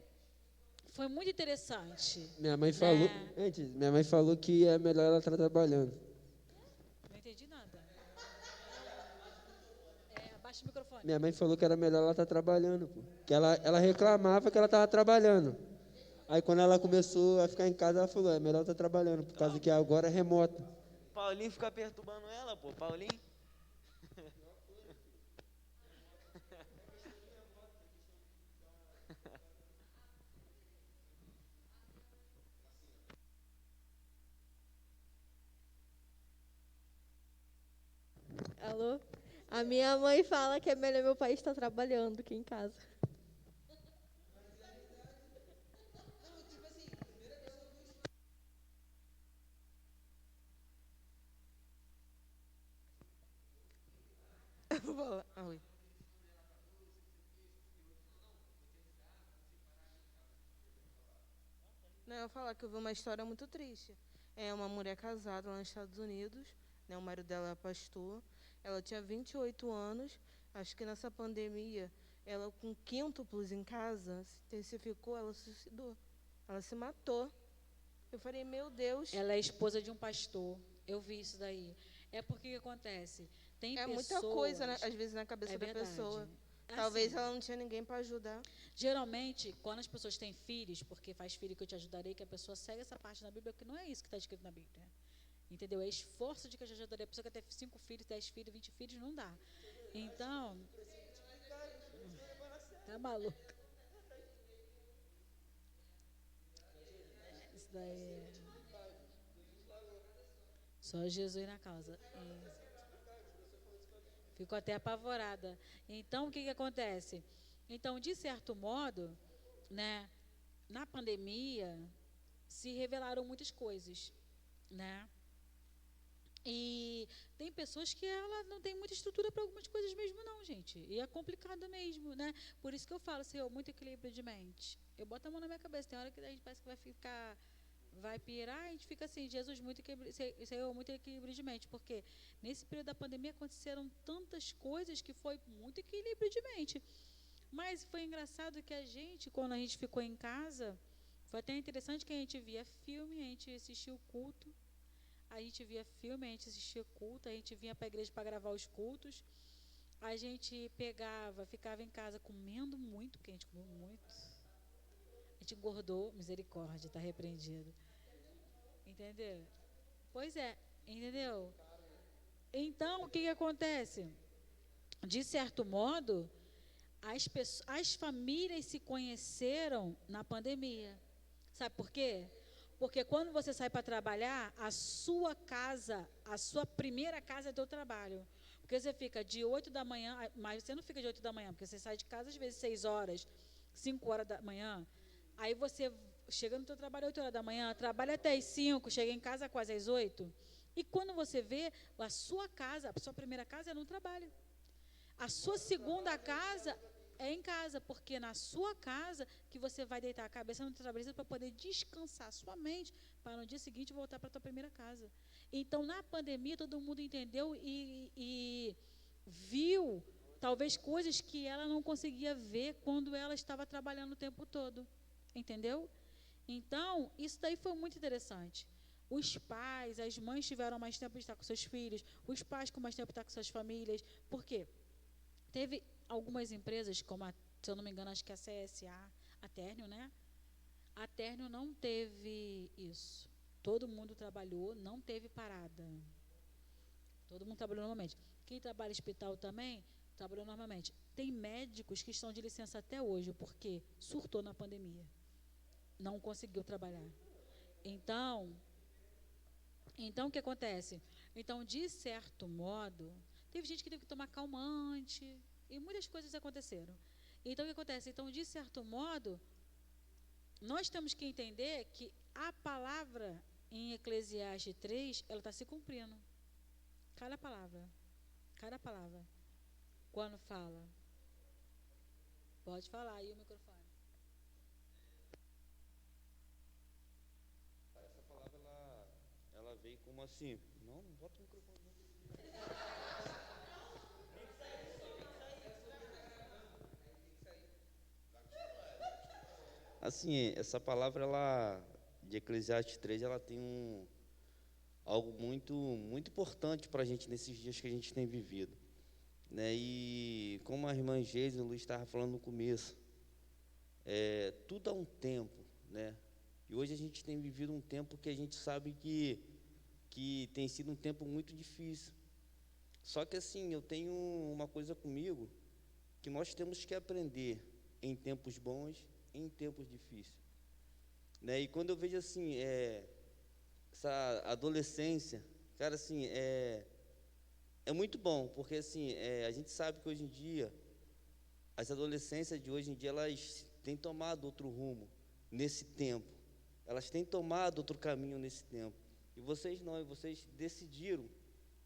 foi muito interessante. Minha mãe falou, minha mãe falou que é melhor ela estar trabalhando. Não entendi nada. Abaixa o microfone. Minha mãe falou que era melhor ela estar trabalhando, pô. Que ela reclamava que ela estava trabalhando. Aí quando ela começou a ficar em casa, ela falou, é melhor estar trabalhando, por causa que agora é remoto. Paulinho fica perturbando ela, pô. Paulinho. Alô? A minha mãe fala que é melhor meu pai estar trabalhando que em casa. Oi. Não, eu vou falar que eu vi uma história muito triste. É uma mulher casada lá nos Estados Unidos, né? O marido dela é pastor. Ela tinha 28 anos. Acho que nessa pandemia, ela com quíntuplos em casa, se intensificou, ela se suicidou. Ela se matou. Eu falei, meu Deus. Ela é esposa de um pastor. Eu vi isso daí. É porque o que acontece? Tem pessoas... muita coisa, né? Às vezes, na cabeça da pessoa. Talvez ela não tinha ninguém para ajudar. Geralmente, quando as pessoas têm filhos, porque faz filho que eu te ajudarei, que a pessoa segue essa parte na Bíblia, que não é isso que está escrito na Bíblia. Entendeu? É esforço de que eu te ajudarei. A pessoa que tem 5 filhos, 10 filhos, 20 filhos, não dá. Então... Tá maluco. Isso daí... Só Jesus na causa. Ficou até apavorada. Então, o que acontece? Então, de certo modo, né, na pandemia, se revelaram muitas coisas, né? E tem pessoas que ela não tem muita estrutura para algumas coisas mesmo, não, gente. E é complicado mesmo, né? Por isso que eu falo, Senhor, muito equilíbrio de mente. Eu boto a mão na minha cabeça, tem hora que a gente parece que vai pirar, a gente fica assim, Jesus, Senhor, muito equilíbrio de mente. Porque nesse período da pandemia aconteceram tantas coisas que foi muito equilíbrio de mente. Mas foi engraçado que a gente, quando a gente ficou em casa, foi até interessante que a gente via filme, a gente assistia o culto. A gente via filme, a gente assistia culto, a gente vinha para a igreja para gravar os cultos. A gente ficava em casa comendo muito, porque a gente comeu muito. A gente engordou, misericórdia, está repreendido. Entendeu? Pois é, entendeu? Então, o que acontece? De certo modo, as famílias se conheceram na pandemia. Sabe por quê? Porque quando você sai para trabalhar, a sua casa, a sua primeira casa é teu trabalho. Porque você fica de 8 da manhã, mas você não fica de 8 da manhã, porque você sai de casa às vezes 6 horas, 5 horas da manhã. Aí você chega no teu trabalho às 8 horas da manhã, trabalha até às 5, chega em casa quase às 8. E quando você vê, a sua casa, a sua primeira casa é no trabalho. A sua segunda casa é em casa, porque na sua casa que você vai deitar a cabeça no travesseiro para poder descansar sua mente, para no dia seguinte voltar para a tua primeira casa. Então, na pandemia, todo mundo entendeu e viu, talvez, coisas que ela não conseguia ver quando ela estava trabalhando o tempo todo. Entendeu? Então, isso daí foi muito interessante. Os pais, as mães tiveram mais tempo de estar com seus filhos, os pais com mais tempo de estar com suas famílias. Por quê? Teve algumas empresas, como, se eu não me engano, acho que a CSA, a Térnio, né? A Térnio não teve isso. Todo mundo trabalhou, não teve parada. Todo mundo trabalhou normalmente. Quem trabalha em hospital também, trabalhou normalmente. Tem médicos que estão de licença até hoje, porque surtou na pandemia. Não conseguiu trabalhar. Então, o que acontece? Então, de certo modo, teve gente que teve que tomar calmante, e muitas coisas aconteceram. Então, o que acontece? Então, de certo modo, nós temos que entender que a palavra em Eclesiastes 3, ela está se cumprindo. Cada palavra. Quando fala. Pode falar aí o microfone. Essa palavra, ela veio como assim? Não bota o microfone. Assim, essa palavra, de Eclesiastes 3, ela tem algo muito importante para a gente nesses dias que a gente tem vivido, né? E como a irmã Geise e o Luiz estavam falando no começo, tudo há um tempo, né? E hoje a gente tem vivido um tempo que a gente sabe que tem sido um tempo muito difícil. Só que assim, eu tenho uma coisa comigo, que nós temos que aprender em tempos bons, em tempos difíceis, né? E quando eu vejo assim, essa adolescência, cara, assim, é muito bom, porque assim, a gente sabe que hoje em dia, as adolescências de hoje em dia, elas têm tomado outro rumo nesse tempo, elas têm tomado outro caminho nesse tempo, e vocês não, e vocês decidiram,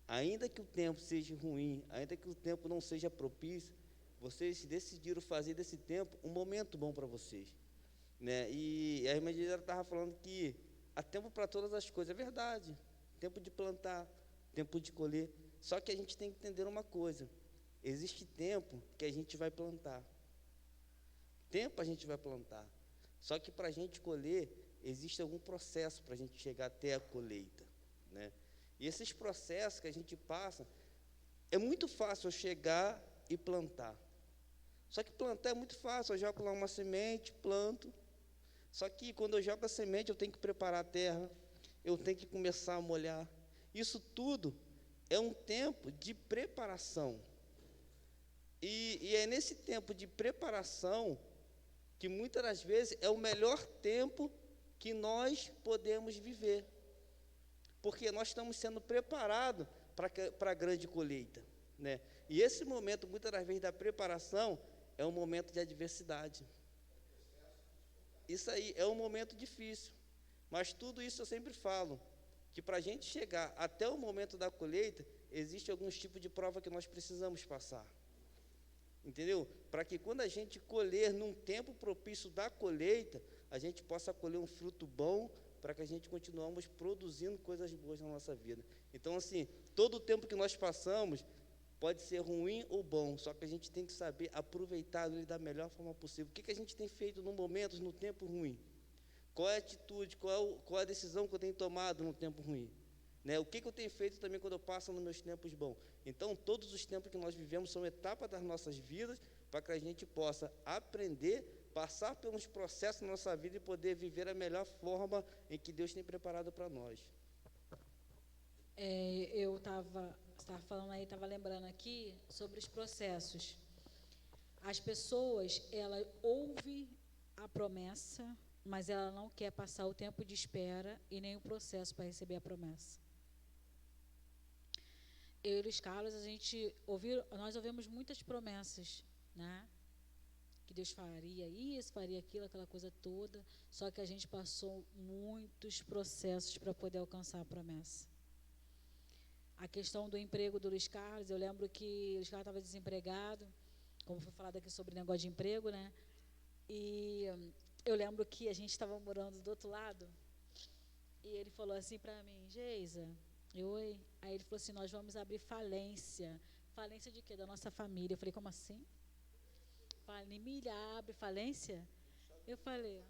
ainda que o tempo seja ruim, ainda que o tempo não seja propício, vocês decidiram fazer desse tempo um momento bom para vocês, né? E a irmã Gisela estava falando que há tempo para todas as coisas, é verdade, tempo de plantar, tempo de colher, só que a gente tem que entender uma coisa, existe tempo que a gente vai plantar, tempo a gente vai plantar, só que para a gente colher, existe algum processo para a gente chegar até a colheita, né? E esses processos que a gente passa, é muito fácil eu chegar e plantar. Só que plantar é muito fácil, eu jogo lá uma semente, planto. Só que quando eu jogo a semente, eu tenho que preparar a terra, eu tenho que começar a molhar. Isso tudo é um tempo de preparação. E é nesse tempo de preparação que muitas das vezes é o melhor tempo que nós podemos viver. Porque nós estamos sendo preparados para a grande colheita, né? E esse momento, muitas das vezes, da preparação, é um momento de adversidade. Isso aí é um momento difícil. Mas tudo isso eu sempre falo. que para a gente chegar até o momento da colheita, existe alguns tipos de prova que nós precisamos passar. Entendeu? Para que quando a gente colher num tempo propício da colheita, a gente possa colher um fruto bom, para que a gente continuemos produzindo coisas boas na nossa vida. Então, assim, todo o tempo que nós passamos pode ser ruim ou bom, só que a gente tem que saber aproveitar ele da melhor forma possível. O que a gente tem feito no momento, no tempo ruim? Qual é a atitude, qual é a decisão que eu tenho tomado no tempo ruim? Né? O que eu tenho feito também quando eu passo nos meus tempos bons? Então, todos os tempos que nós vivemos são etapas das nossas vidas, para que a gente possa aprender, passar pelos processos na nossa vida e poder viver a melhor forma em que Deus tem preparado para nós. Eu estava falando aí, estava lembrando aqui sobre os processos. As pessoas, ela ouve a promessa, mas ela não quer passar o tempo de espera e nem o processo para receber a promessa. Eu e Luiz Carlos, nós ouvimos muitas promessas, né? Que Deus faria isso, faria aquilo, aquela coisa toda, só que a gente passou muitos processos para poder alcançar a promessa. A questão do emprego do Luiz Carlos, eu lembro que o Luiz Carlos estava desempregado, como foi falado aqui sobre o negócio de emprego, né? E eu lembro que a gente estava morando do outro lado, e ele falou assim para mim, Geisa, oi? Aí ele falou assim, nós vamos abrir falência. Falência de quê? Da nossa família. Eu falei, como assim? Família abre falência? Eu falei,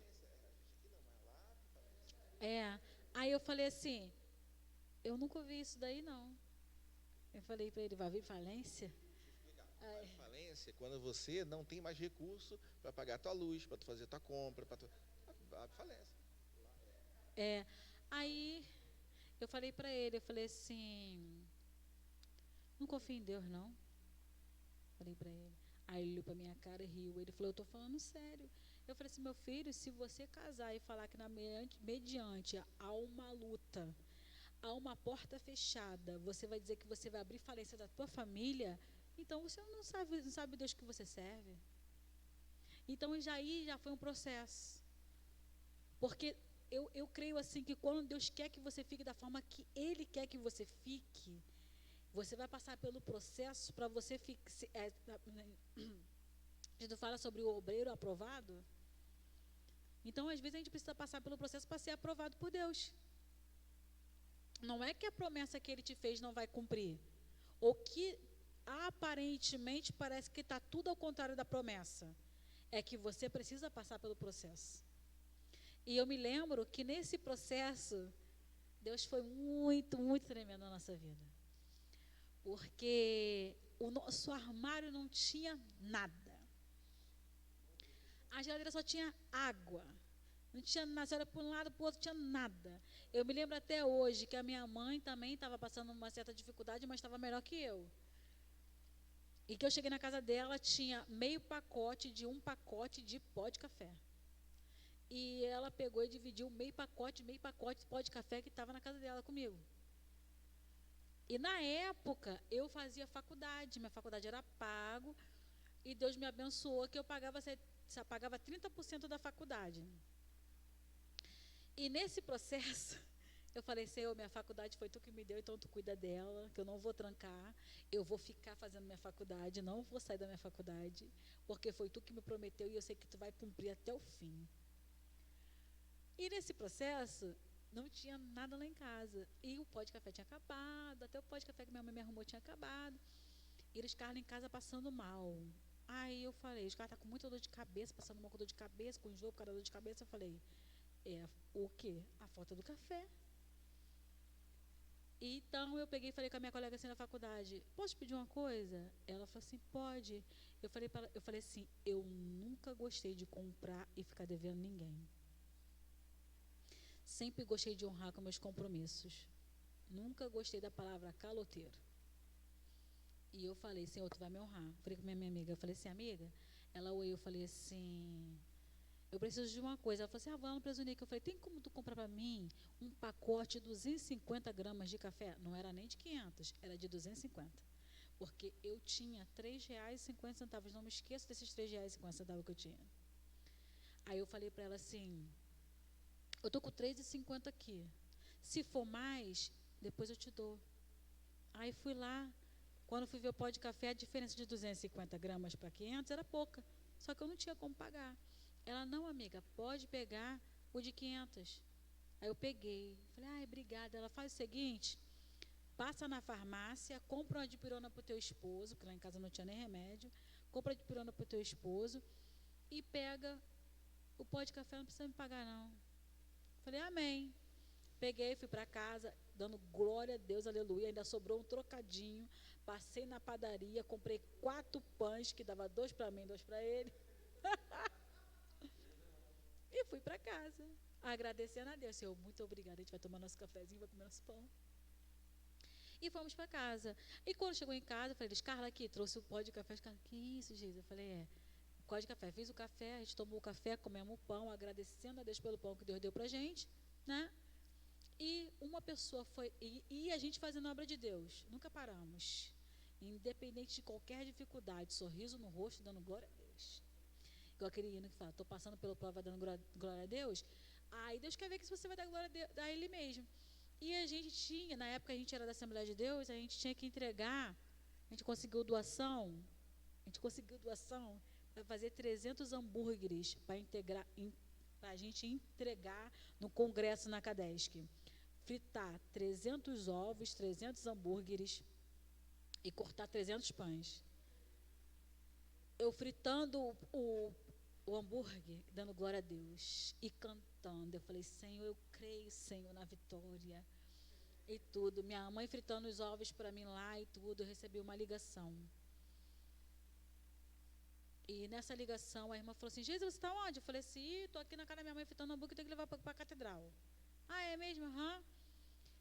aí eu falei assim, eu nunca ouvi isso daí não. Eu falei para ele, vai abrir falência? Abre falência quando você não tem mais recurso para pagar a tua luz, para tu fazer a tua compra, abre falência. Aí eu falei para ele, eu falei assim, não confio em Deus não. Falei para ele. Aí ele olhou para minha cara e riu. Ele falou, eu estou falando sério. Eu falei assim, meu filho, se você casar e falar que mediante há uma luta, há uma porta fechada, você vai dizer que você vai abrir falência da tua família, então você não sabe Deus que você serve. Então já foi um processo. Porque eu creio assim que quando Deus quer que você fique da forma que Ele quer que você fique, você vai passar pelo processo para você ficar. A gente fala sobre o obreiro aprovado. Então, às vezes, a gente precisa passar pelo processo para ser aprovado por Deus. Não é que a promessa que Ele te fez não vai cumprir. Ou que, aparentemente, parece que está tudo ao contrário da promessa. É que você precisa passar pelo processo. E eu me lembro que, nesse processo, Deus foi muito, muito tremendo na nossa vida. Porque o nosso armário não tinha nada. A geladeira só tinha água. Não tinha nada, você olha para um lado, para o outro, tinha nada. Eu me lembro até hoje que a minha mãe também estava passando uma certa dificuldade, mas estava melhor que eu. E que eu cheguei na casa dela, tinha meio pacote de um pacote de pó de café. E ela pegou e dividiu meio pacote de pó de café que estava na casa dela comigo. E na época, eu fazia faculdade, minha faculdade era pago, e Deus me abençoou que eu pagava 30% da faculdade. E nesse processo, eu falei, Senhor, minha faculdade foi tu que me deu, então tu cuida dela, que eu não vou trancar, eu vou ficar fazendo minha faculdade, não vou sair da minha faculdade, porque foi tu que me prometeu e eu sei que tu vai cumprir até o fim. E nesse processo, não tinha nada lá em casa. E o pó de café tinha acabado, até o pó de café que minha mãe me arrumou tinha acabado. E eles ficaram em casa passando mal. Aí eu falei, os caras estão com muita dor de cabeça, passando mal com dor de cabeça, com enjoo, por causa da dor de cabeça. Eu falei, o quê? A falta do café. Então eu peguei e falei com a minha colega assim na faculdade, posso pedir uma coisa? Ela falou assim, pode. Eu falei assim, eu nunca gostei de comprar e ficar devendo ninguém. Sempre gostei de honrar com meus compromissos. Nunca gostei da palavra caloteiro. E eu falei, Senhor, tu vai me honrar. Falei com minha amiga, eu falei assim, amiga, eu falei assim, eu preciso de uma coisa. Ela falou assim, vamos para Zunique. Eu falei, tem como tu comprar para mim um pacote de 250 gramas de café? Não era nem de 500, era de 250. Porque eu tinha R$3,50, não me esqueço desses R$3,50 que eu tinha. Aí eu falei para ela assim, eu estou com R$3,50 aqui. Se for mais, depois eu te dou. Aí fui lá, quando fui ver o pó de café, a diferença de 250 gramas para 500 era pouca, só que eu não tinha como pagar. Ela, não, amiga, pode pegar o de 500. Aí eu peguei, falei, ai, obrigada. Ela faz o seguinte, passa na farmácia, compra uma dipirona para o teu esposo, que lá em casa não tinha nem remédio, compra a dipirona para o teu esposo e pega o pó de café, não precisa me pagar não. Falei, amém. Peguei, fui para casa, dando glória a Deus, aleluia, ainda sobrou um trocadinho, passei na padaria, comprei 4 pães, que dava 2 para mim, 2 para ele, e fui para casa, agradecendo a Deus. Senhor, muito obrigada, a gente vai tomar nosso cafezinho, vai comer nosso pão. E fomos para casa. E quando chegou em casa, eu falei, Carla, aqui, trouxe o pó de café. Carla, que isso, Jesus? Eu falei, pó de café. Fiz o café, a gente tomou o café, comemos o pão, agradecendo a Deus pelo pão que Deus deu para a gente, né? E uma pessoa foi, e a gente fazendo a obra de Deus, nunca paramos, independente de qualquer dificuldade, sorriso no rosto, dando glória a Deus. Igual aquele hino que fala, estou passando pela prova dando glória a Deus, aí Deus quer ver que você vai dar glória a Ele mesmo. E a gente tinha, na época a gente era da Assembleia de Deus, a gente tinha que entregar, a gente conseguiu doação para fazer 300 hambúrgueres para a gente entregar no congresso na Cadesc. Fritar 300 ovos, 300 hambúrgueres e cortar 300 pães. Eu fritando o hambúrguer, dando glória a Deus e cantando. Eu falei, Senhor, eu creio, Senhor, na vitória e tudo. Minha mãe fritando os ovos para mim lá e tudo. Eu recebi uma ligação. E nessa ligação, a irmã falou assim, Jesus, você está onde? Eu falei assim, estou aqui na casa da minha mãe fritando hambúrguer, tenho que levar para a catedral. Ah, é mesmo? Aham.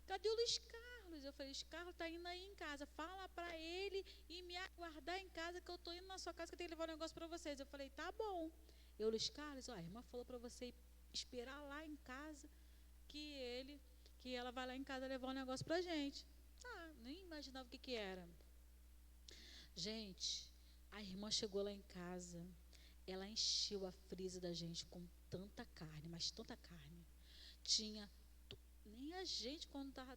Cadê o Luiz Carlos? Eu falei, Luiz Carlos está indo aí em casa. Fala para ele e me aguardar em casa, que eu estou indo na sua casa, que eu tenho que levar um negócio para vocês. Eu falei, tá bom. Eu, Luiz Carlos, a irmã falou para você esperar lá em casa, que ela vai lá em casa levar um negócio para a gente. Ah, nem imaginava o que era. Gente, a irmã chegou lá em casa, ela encheu a frisa da gente com tanta carne, mas tanta carne. Tinha, nem a gente,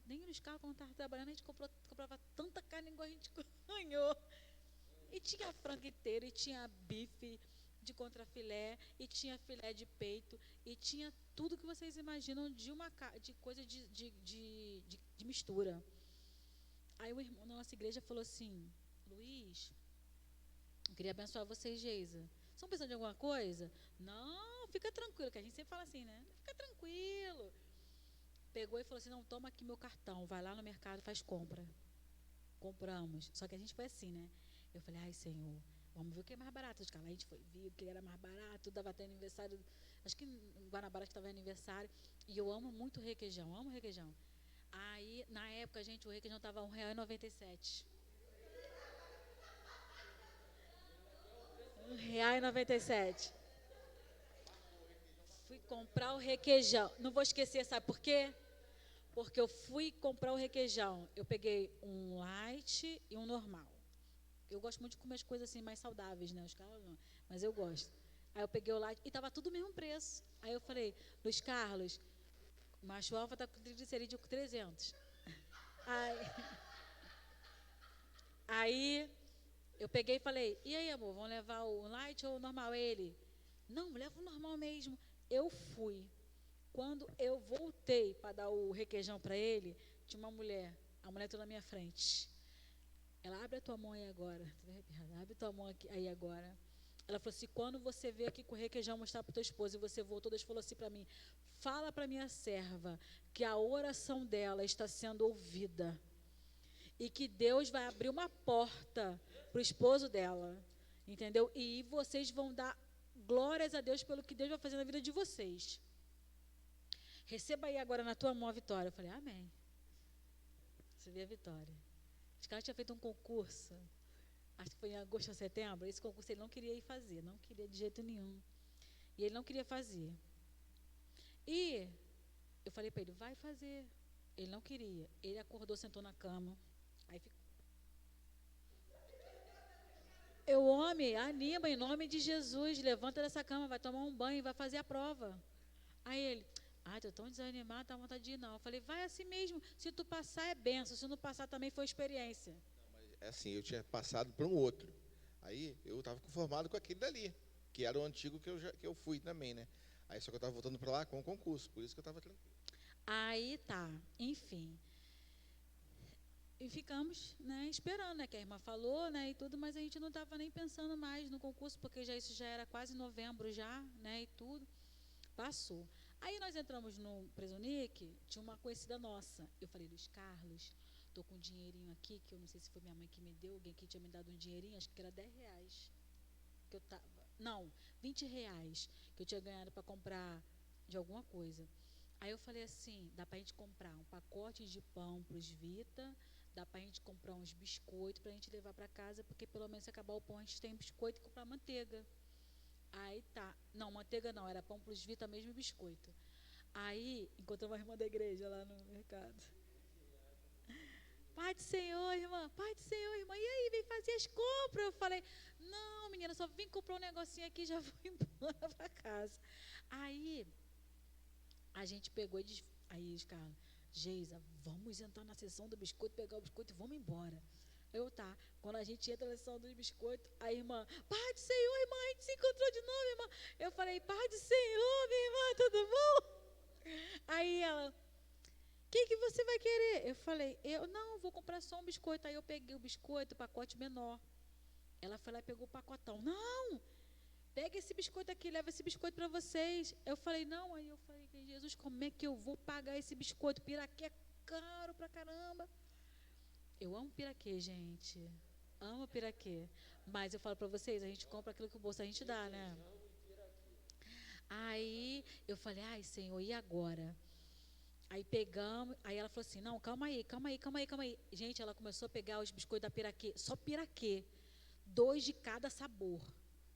nem os carros quando estava trabalhando, a gente comprava tanta carne igual a gente ganhou. E tinha frango inteiro, e tinha bife de contrafilé, e tinha filé de peito, e tinha tudo que vocês imaginam de coisa de mistura. Aí o irmão da nossa igreja falou assim, Luiz, eu queria abençoar vocês, Geisa. Estão precisando de alguma coisa? Não, fica tranquilo, que a gente sempre fala assim, né? Fica tranquilo. Pegou e falou assim, não, toma aqui meu cartão, vai lá no mercado, faz compra. Compramos. Só que a gente foi assim, né? Eu falei, ai, Senhor, vamos ver o que é mais barato. A gente foi ver o que era mais barato, dava até aniversário, acho que em Guanabara que estava aniversário. E eu amo muito requeijão, amo requeijão. Aí, na época, gente, o requeijão estava R$1,97. R$1,97. Fui comprar o requeijão. Não vou esquecer, sabe por quê? Porque eu fui comprar o requeijão. Eu peguei um light e um normal. Eu gosto muito de comer as coisas assim mais saudáveis, né? Os caras não, mas eu gosto. Aí eu peguei o light e estava tudo o mesmo preço. Aí eu falei, Luiz Carlos, macho alfa está com triglicerídeo com 300. Aí eu peguei e falei, e aí, amor, vamos levar o light ou o normal? Ele, não, leva o normal mesmo. Eu fui. Quando eu voltei para dar o requeijão para ele, tinha uma mulher, a mulher toda na minha frente. Ela, abre a tua mão aí agora. Abre a tua mão aqui, aí agora. Ela falou assim, quando você veio aqui com o requeijão mostrar para o teu esposo e você voltou, Deus falou assim para mim, fala para minha serva que a oração dela está sendo ouvida. E que Deus vai abrir uma porta para o esposo dela. Entendeu? E vocês vão dar glórias a Deus pelo que Deus vai fazer na vida de vocês. Receba aí agora na tua mão a vitória. Eu falei, amém. Recebi a vitória. Os caras tinham feito um concurso, acho que foi em agosto ou setembro. Esse concurso ele não queria ir fazer, não queria de jeito nenhum. E ele não queria fazer. E eu falei para ele, vai fazer. Ele não queria. Ele acordou, sentou na cama. Aí ficou. Eu, homem, anima em nome de Jesus, levanta dessa cama, vai tomar um banho, vai fazer a prova. Aí ele, Ai, tô tão desanimada, tá vontade de ir, não. Eu falei, vai assim mesmo. Se tu passar, é benção. Se não passar, também foi experiência. É assim, eu tinha passado para um outro. Aí eu estava conformado com aquele dali, que era o antigo que eu fui também, né? Aí só que eu estava voltando para lá com o concurso, por isso que eu estava tranquilo. Aí tá, enfim. E ficamos, né, esperando, né, que a irmã falou, né, e tudo, mas a gente não estava nem pensando mais no concurso, porque isso já era quase novembro já, né, e tudo. Passou. Aí nós entramos no Presonic, tinha uma conhecida nossa. Eu falei, Luiz Carlos, tô com um dinheirinho aqui, que eu não sei se foi minha mãe que me deu, alguém que tinha me dado um dinheirinho, acho que era R$ 10. Que eu tava, não, R$ 20 que eu tinha ganhado para comprar de alguma coisa. Aí eu falei assim, dá para a gente comprar um pacote de pão para os Vita, dá para a gente comprar uns biscoitos para a gente levar para casa, porque pelo menos se acabar o pão a gente tem biscoito e comprar manteiga. Aí tá, não, manteiga não, era pão para os Vita mesmo e biscoito. Aí encontrei uma irmã da igreja lá no mercado. Pai do Senhor, irmã, Pai do Senhor, irmã, e aí, vem fazer as compras? Eu falei, não, menina, só vim comprar um negocinho aqui e já vou embora para casa. Aí a gente pegou e disse, aí, Carlos, Geisa, vamos entrar na sessão do biscoito, pegar o biscoito e vamos embora. Eu, tá. Quando a gente entra na sessão do biscoito, a irmã, Pai do Senhor, irmã, a gente se encontrou de novo, irmã. Eu falei, Pai do Senhor, minha irmã, tudo bom? Aí ela, o que você vai querer? Eu falei, eu não, vou comprar só um biscoito. Aí eu peguei o biscoito, o pacote menor. Ela foi lá e pegou o pacotão. Não! Pega esse biscoito aqui, leva esse biscoito para vocês. Eu falei, não. Aí eu falei, Jesus, como é que eu vou pagar esse biscoito? Piraquê é caro pra caramba. Eu amo piraquê, gente. Amo piraquê. Mas eu falo para vocês, a gente compra aquilo que o bolso a gente dá, né? Aí eu falei, ai, Senhor, e agora? Aí pegamos, aí ela falou assim, não, calma aí. Gente, ela começou a pegar os biscoitos da piraquê, só piraquê. 2 de cada sabor.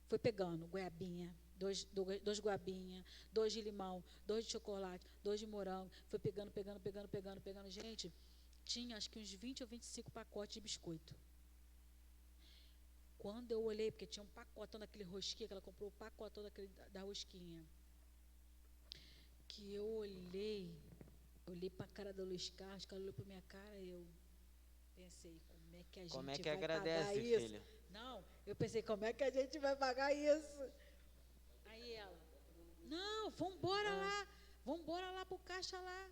Foi pegando goiabinha, dois goiabinha, 2 de limão, 2 de chocolate, 2 de morango. Foi pegando. Gente, tinha acho que uns 20 ou 25 pacotes de biscoito. Quando eu olhei, porque tinha um pacotão daquele rosquinha, que ela comprou o pacotão da rosquinha. Que eu olhei para a cara do Luiz Carlos, que ela olhou para minha cara e eu pensei, como é que a gente Como é que vai agradece, pagar isso? filha? Não, eu pensei, como é que a gente vai pagar isso? Aí ela, não, vamos embora lá pro caixa lá.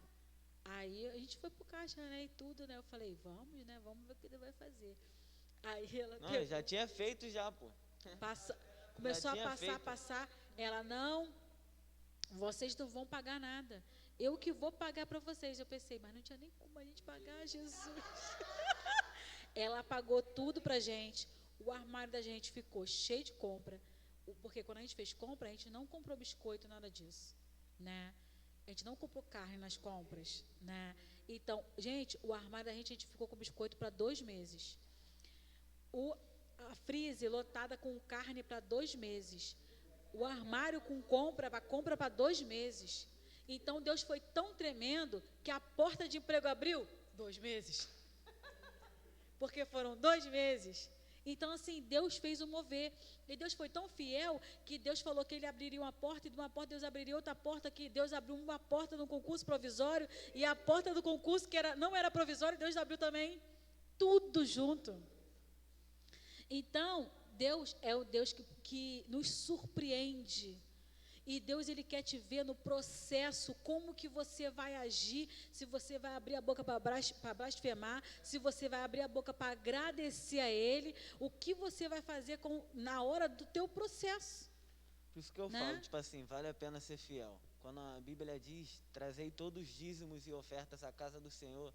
Aí a gente foi pro caixa, né, e tudo, né? Eu falei, vamos, né, vamos ver o que ele vai fazer. Aí ela Não, eu já tinha feito já, pô. começou a tinha passar. Ela, não, vocês não vão pagar nada. Eu que vou pagar para vocês. Eu pensei, mas não tinha nem como a gente pagar, Jesus. Ela pagou tudo pra gente. O armário da gente ficou cheio de compra. Porque quando a gente fez compra, a gente não comprou biscoito, nada disso, né? A gente não comprou carne nas compras, né? Então, gente, o armário da gente ficou com biscoito para 2 meses. A freezer lotada com carne para 2 meses. O armário com compra para 2 meses. Então, Deus foi tão tremendo que a porta de emprego abriu 2 meses. Porque foram 2 meses. Então, assim, Deus fez o mover. E Deus foi tão fiel que Deus falou que Ele abriria uma porta, e de uma porta Deus abriria outra porta, que Deus abriu uma porta no concurso provisório, e a porta do concurso, que não era provisório, Deus abriu também. Tudo junto. Então, Deus é o Deus que nos surpreende. E Deus, Ele quer te ver no processo, como que você vai agir, se você vai abrir a boca para blasfemar, se você vai abrir a boca para agradecer a Ele, o que você vai fazer na hora do teu processo. Por isso que eu falo, tipo assim, vale a pena ser fiel. Quando a Bíblia diz, trazei todos os dízimos e ofertas à casa do Senhor,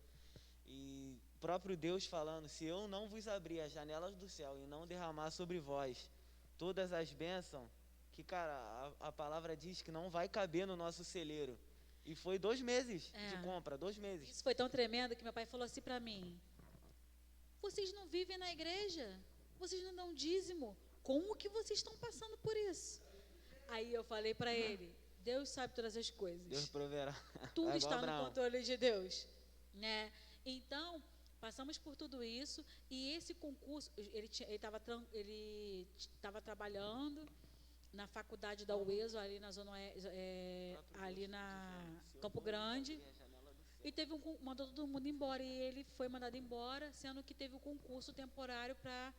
e o próprio Deus falando, se eu não vos abrir as janelas do céu e não derramar sobre vós todas as bênçãos, que, cara, a palavra diz que não vai caber no nosso celeiro. E foi 2 meses de compra, 2 meses. Isso foi tão tremendo que meu pai falou assim para mim, vocês não vivem na igreja, vocês não dão dízimo, como que vocês estão passando por isso? Aí eu falei para ele, Deus sabe todas as coisas. Deus proverá. Tudo está no controle de Deus, né? Então, passamos por tudo isso, e esse concurso, ele estava trabalhando. na faculdade da UESO, ali na Zona ali na Campo Grande. E teve mandou todo mundo embora. E ele foi mandado embora, sendo que teve o concurso temporário para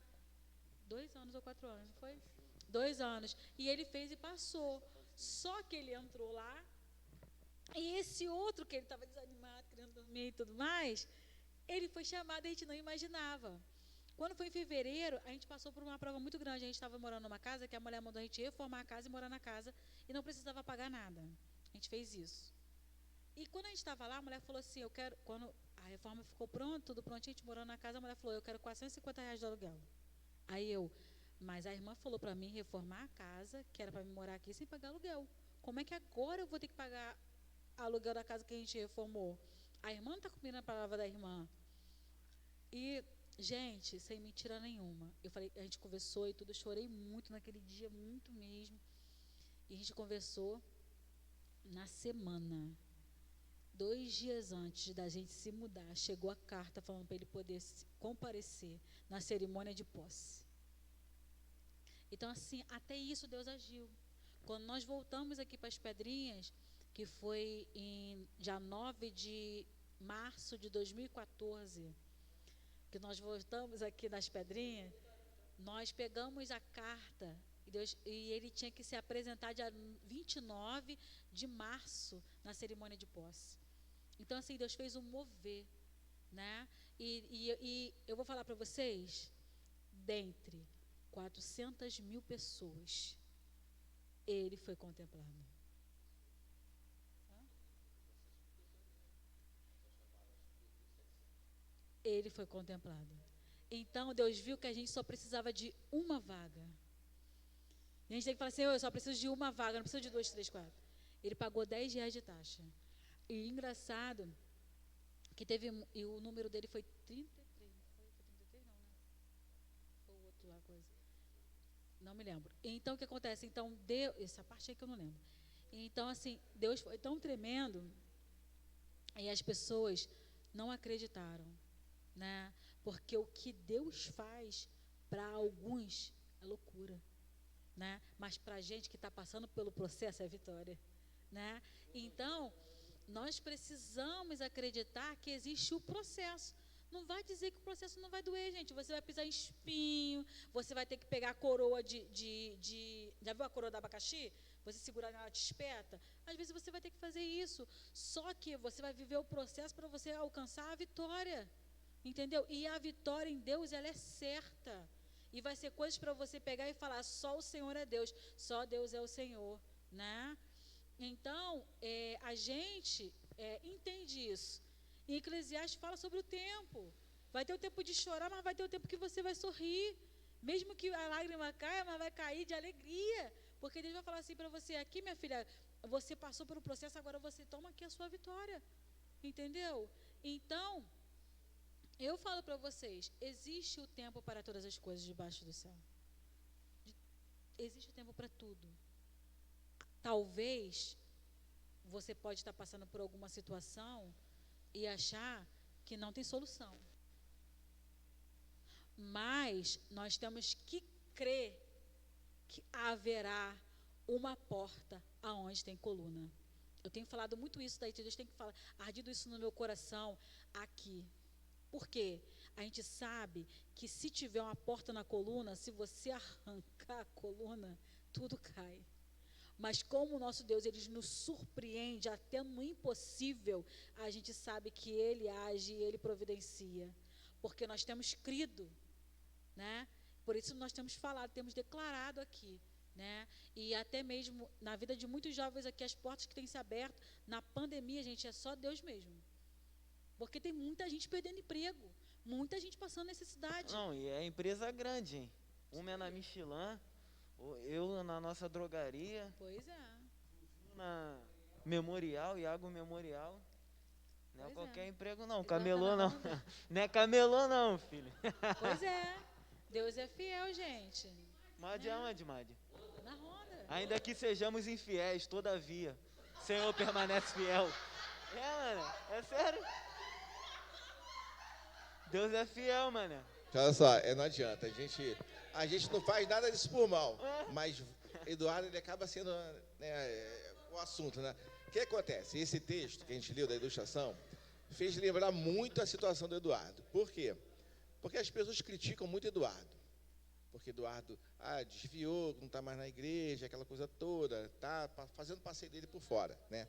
2 anos ou 4 anos, não foi? 2 anos. E ele fez e passou. Só que ele entrou lá. E esse outro, que ele estava desanimado, querendo dormir e tudo mais, ele foi chamado e a gente não imaginava. Quando foi em fevereiro, a gente passou por uma prova muito grande. A gente estava morando numa casa que a mulher mandou a gente reformar a casa e morar na casa e não precisava pagar nada. A gente fez isso. E quando a gente estava lá, a mulher falou assim, eu quero, quando a reforma ficou pronta, tudo prontinho, a gente morando na casa, a mulher falou, eu quero R$ 450 de aluguel. Aí mas a irmã falou para mim reformar a casa, que era para mim morar aqui sem pagar aluguel. Como é que agora eu vou ter que pagar aluguel da casa que a gente reformou? A irmã não está cumprindo a palavra da irmã. E, gente, sem mentira nenhuma, eu falei, a gente conversou e tudo, eu chorei muito naquele dia, muito mesmo. E a gente conversou na semana. 2 dias antes da gente se mudar, chegou a carta falando para ele poder comparecer na cerimônia de posse. Então, assim, até isso Deus agiu. Quando nós voltamos aqui para as Pedrinhas, que foi em dia 9 de março de 2014, que nós voltamos aqui nas Pedrinhas, nós pegamos a carta e ele tinha que se apresentar dia 29 de março na cerimônia de posse. Então, assim, Deus fez um mover, né? E eu vou falar para vocês, dentre 400.000 pessoas, ele foi contemplado. Ele foi contemplado. Então, Deus viu que a gente só precisava de uma vaga. E a gente tem que falar assim, eu só preciso de uma vaga, não preciso de 2, 3, 4. Ele pagou R$ 10 de taxa. E engraçado que e o número dele foi 33, não foi? Foi 33 não, né? Foi o outro lá, coisa. Não me lembro. Então, o que acontece? Então, essa parte aí que eu não lembro. Então, assim, Deus foi tão tremendo e as pessoas não acreditaram, né? Porque o que Deus faz para alguns é loucura, né? Mas para a gente que está passando pelo processo é vitória, né? Então, nós precisamos acreditar que existe o processo. Não vai dizer que o processo não vai doer, gente. Você vai pisar em espinho, você vai ter que pegar a coroa já viu a coroa do abacaxi? Você segurar nela, te espeta. Às vezes você vai ter que fazer isso. Só que você vai viver o processo para você alcançar a vitória. Entendeu? E a vitória em Deus, ela é certa. E vai ser coisas para você pegar e falar, só o Senhor é Deus, só Deus é o Senhor, né? Então, a gente entende isso. E Eclesiastes fala sobre o tempo. Vai ter o tempo de chorar, mas vai ter o tempo que você vai sorrir. Mesmo que a lágrima caia, mas vai cair de alegria. Porque Deus vai falar assim para você, aqui, minha filha, você passou pelo processo, agora você toma aqui a sua vitória. Entendeu? Então, eu falo para vocês, existe o tempo para todas as coisas debaixo do céu. Existe o tempo para tudo. Talvez você pode estar passando por alguma situação e achar que não tem solução. Mas nós temos que crer que haverá uma porta aonde tem coluna. Eu tenho falado muito isso daí, Deus tem que falar, ardido isso no meu coração aqui. Por quê? A gente sabe que se tiver uma porta na coluna, se você arrancar a coluna, tudo cai. Mas como o nosso Deus, ele nos surpreende até no impossível, a gente sabe que ele age e ele providencia. Porque nós temos crido, né? Por isso nós temos falado, temos declarado aqui, né? E até mesmo na vida de muitos jovens aqui, as portas que têm se aberto, na pandemia, gente, é só Deus mesmo. Porque tem muita gente perdendo emprego, muita gente passando necessidade. Não, e é empresa grande, hein? Uma é na Michelin, eu na nossa drogaria. Pois é. Na Memorial, Iago Memorial. Não é Pois qualquer é. emprego não, Ele camelô tá na não. Honda. Não é camelô não, filho. Pois é. Deus é fiel, gente. Made aonde, Made? Na Honda. Ainda que sejamos infiéis, todavia, o Senhor permanece fiel. Mano, é sério. Deus é fiel, mano. Olha só, não adianta, a gente não faz nada disso por mal, mas Eduardo, ele acaba sendo, né, o assunto, né? O que acontece? Esse texto que a gente leu da ilustração fez lembrar muito a situação do Eduardo. Por quê? Porque as pessoas criticam muito Eduardo. Porque Eduardo desviou, não está mais na igreja, aquela coisa toda, está fazendo passeio dele por fora, né?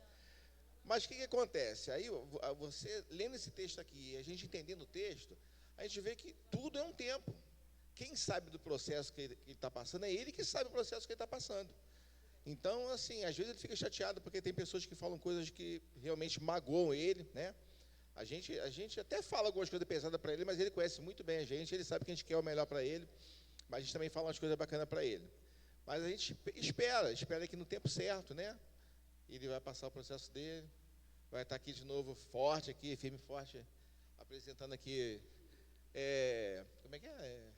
Mas o que acontece? Aí, você lendo esse texto aqui, a gente entendendo o texto, a gente vê que tudo é um tempo. Quem sabe do processo que ele está passando é ele que sabe o processo que ele está passando. Então, assim, às vezes ele fica chateado porque tem pessoas que falam coisas que realmente magoam ele, né? A gente até fala algumas coisas pesadas para ele, mas ele conhece muito bem a gente, ele sabe que a gente quer o melhor para ele, mas a gente também fala umas coisas bacanas para ele. Mas a gente espera que no tempo certo, né? Ele vai passar o processo dele, vai estar aqui de novo forte, aqui, firme e forte, apresentando aqui, como é que é?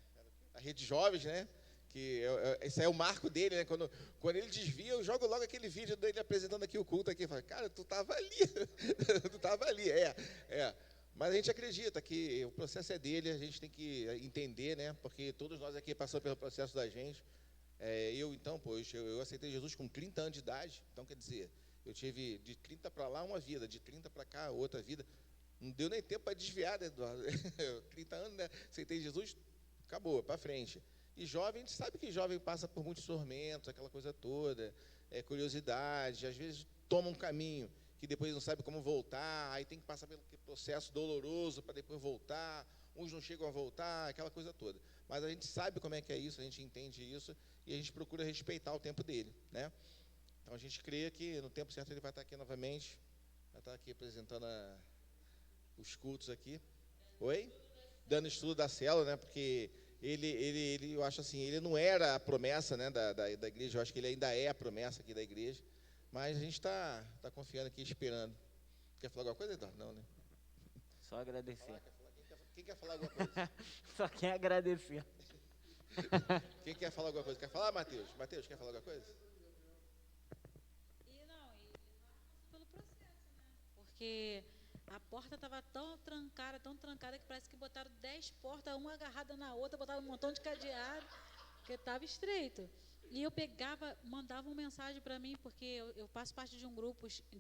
A Rede Jovens, né? Que esse é o marco dele, né? Quando ele desvia, eu jogo logo aquele vídeo dele apresentando aqui o culto aqui, eu falo, cara, tu estava ali, tu estava ali, Mas a gente acredita que o processo é dele, a gente tem que entender, né? Porque todos nós aqui passamos pelo processo da gente. Eu aceitei Jesus com 30 anos de idade, então quer dizer, eu tive de 30 para lá uma vida, de 30 para cá outra vida. Não deu nem tempo para desviar, né, Eduardo? 30 anos, né? Aceitei Jesus, acabou, para frente. E jovem, a gente sabe que jovem passa por muitos tormentos, aquela coisa toda, curiosidade, às vezes toma um caminho que depois não sabe como voltar, aí tem que passar pelo processo doloroso para depois voltar, uns não chegam a voltar, aquela coisa toda. Mas a gente sabe como é que é isso, a gente entende isso, e a gente procura respeitar o tempo dele, né? Então a gente crê que no tempo certo ele vai estar aqui novamente, vai estar aqui apresentando os cultos aqui. Oi? Dando estudo da célula, né? Porque ele, eu acho assim, ele não era a promessa, né, da igreja, eu acho que ele ainda é a promessa aqui da igreja, mas a gente está confiando aqui, esperando. Quer falar alguma coisa, Eduardo? Não, né? Só agradecer. Quem quer falar alguma coisa? Só quem agradecer. Quem quer falar alguma coisa? Quer falar, Matheus? Matheus, quer falar alguma coisa? E pelo processo, né? Porque a porta estava tão trancada, que parece que botaram 10 portas, uma agarrada na outra, botaram um montão de cadeado, porque estava estreito. E eu mandava uma mensagem para mim, porque eu faço parte de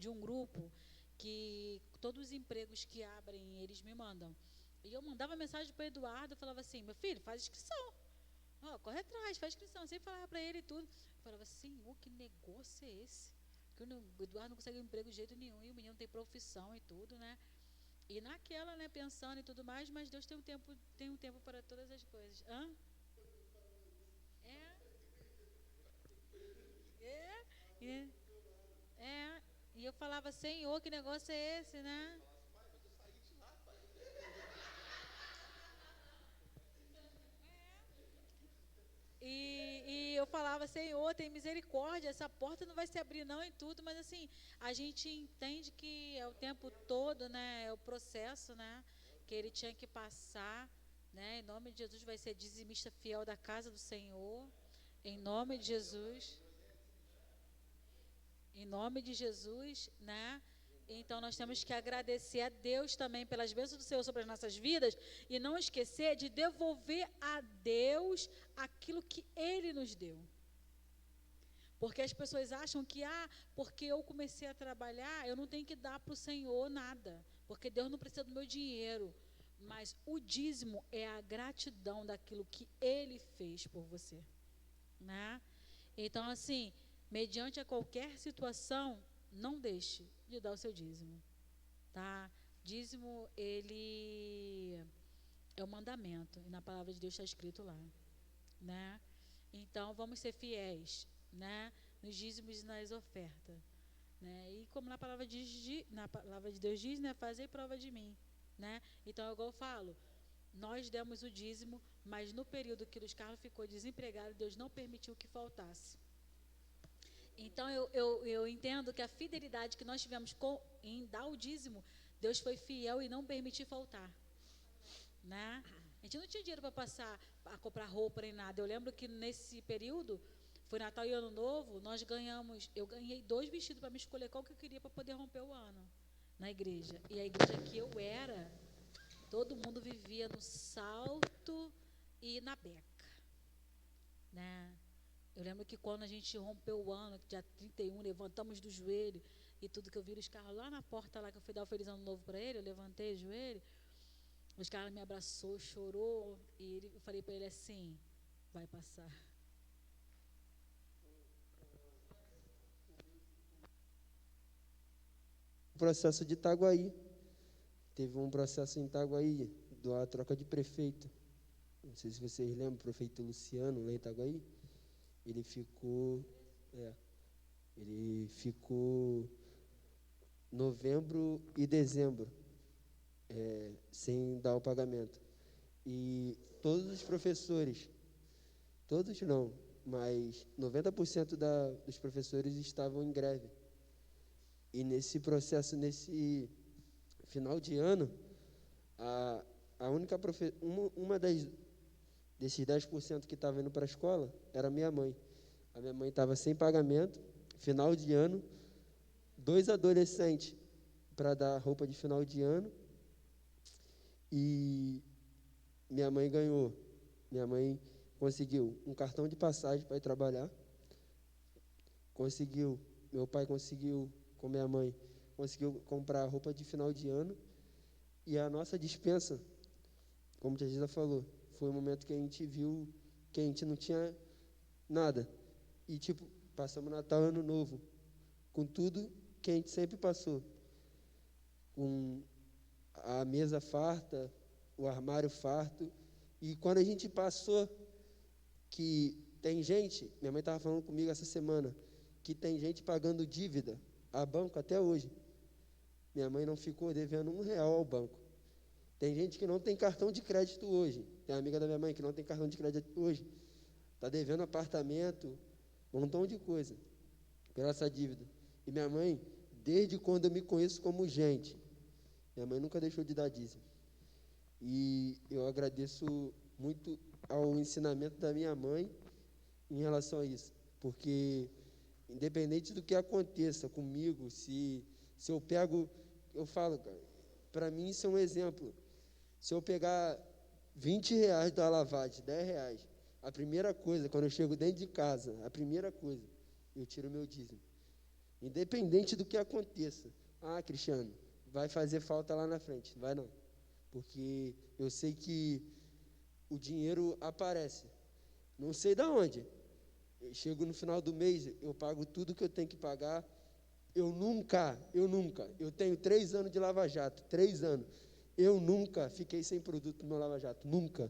um grupo que todos os empregos que abrem, eles me mandam. E eu mandava mensagem para o Eduardo, eu falava assim, meu filho, faz inscrição. Corre atrás, faz inscrição. Eu sempre falava para ele e tudo. Eu falava, Senhor, que negócio é esse? Que o Eduardo não consegue um emprego de jeito nenhum, e o menino tem profissão e tudo, né? E naquela, né, pensando e tudo mais, mas Deus tem um tempo para todas as coisas. E eu falava, Senhor, que negócio é esse, né? E eu falava, Senhor, tem misericórdia, essa porta não vai se abrir não e tudo, mas assim, a gente entende que é o tempo todo, né, é o processo, né, que ele tinha que passar, né, em nome de Jesus vai ser dizimista fiel da casa do Senhor, em nome de Jesus, né. Então, nós temos que agradecer a Deus também pelas bênçãos do Senhor sobre as nossas vidas e não esquecer de devolver a Deus aquilo que Ele nos deu. Porque as pessoas acham que, porque eu comecei a trabalhar, eu não tenho que dar para o Senhor nada, porque Deus não precisa do meu dinheiro. Mas o dízimo é a gratidão daquilo que Ele fez por você, né? Então, assim, mediante a qualquer situação, não deixe de dar o seu dízimo, tá? Dízimo, ele é um mandamento, e na palavra de Deus está escrito lá, né? Então, vamos ser fiéis, né? Nos dízimos e nas ofertas, né? E como na palavra de Deus diz, né? Fazei prova de mim, né? Então, igual eu falo, nós demos o dízimo, mas no período que Luiz Carlos ficou desempregado, Deus não permitiu que faltasse. Então, eu entendo que a fidelidade que nós tivemos em dar o dízimo, Deus foi fiel e não permitiu faltar, né? A gente não tinha dinheiro para passar, a comprar roupa nem nada. Eu lembro que nesse período, foi Natal e Ano Novo, eu ganhei 2 vestidos para me escolher qual que eu queria para poder romper o ano na igreja. E a igreja que eu era, todo mundo vivia no salto e na beca, né? Eu lembro que quando a gente rompeu o ano, dia 31, levantamos do joelho e tudo que eu vi os carros lá na porta, lá que eu fui dar o feliz ano novo para ele, eu levantei o joelho, os caras me abraçou, chorou, e eu falei para ele assim, vai passar. Processo de Itaguaí. Teve um processo em Itaguaí, da troca de prefeito. Não sei se vocês lembram, o prefeito Luciano, lá em Itaguaí. Ele ficou, ele ficou novembro e dezembro sem dar o pagamento. E todos os professores, todos não, mas 90% dos professores estavam em greve. E nesse processo, nesse final de ano, a única desses 10% que estava indo para a escola era a minha mãe. A minha mãe estava sem pagamento, final de ano, 2 adolescentes para dar roupa de final de ano, e minha mãe conseguiu um cartão de passagem para ir trabalhar, meu pai conseguiu, com minha mãe, conseguiu comprar roupa de final de ano, e a nossa despensa, como a tia Gisa falou, foi um momento que a gente viu que a gente não tinha nada. E, passamos Natal e Ano Novo com tudo que a gente sempre passou. Com a mesa farta, o armário farto. E quando a gente passou, que tem gente, minha mãe estava falando comigo essa semana, que tem gente pagando dívida a banco até hoje. Minha mãe não ficou devendo R$1 ao banco. Tem gente que não tem cartão de crédito hoje. Tem uma amiga da minha mãe que não tem cartão de crédito hoje. Está devendo apartamento, um montão de coisa, pela essa dívida. E minha mãe, desde quando eu me conheço como gente, minha mãe nunca deixou de dar dízimo. E eu agradeço muito ao ensinamento da minha mãe em relação a isso. Porque, independente do que aconteça comigo, se eu pego, eu falo, para mim isso é um exemplo. Se eu pegar R$20 da lavagem, R$10, a primeira coisa, quando eu chego dentro de casa, a primeira coisa, eu tiro o meu dízimo. Independente do que aconteça. Ah, Cristiano, vai fazer falta lá na frente. Não vai não. Porque eu sei que o dinheiro aparece. Não sei de onde. Eu chego no final do mês, eu pago tudo que eu tenho que pagar. Eu tenho 3 anos de Lava Jato, 3 anos. Eu nunca fiquei sem produto no meu Lava Jato. Nunca.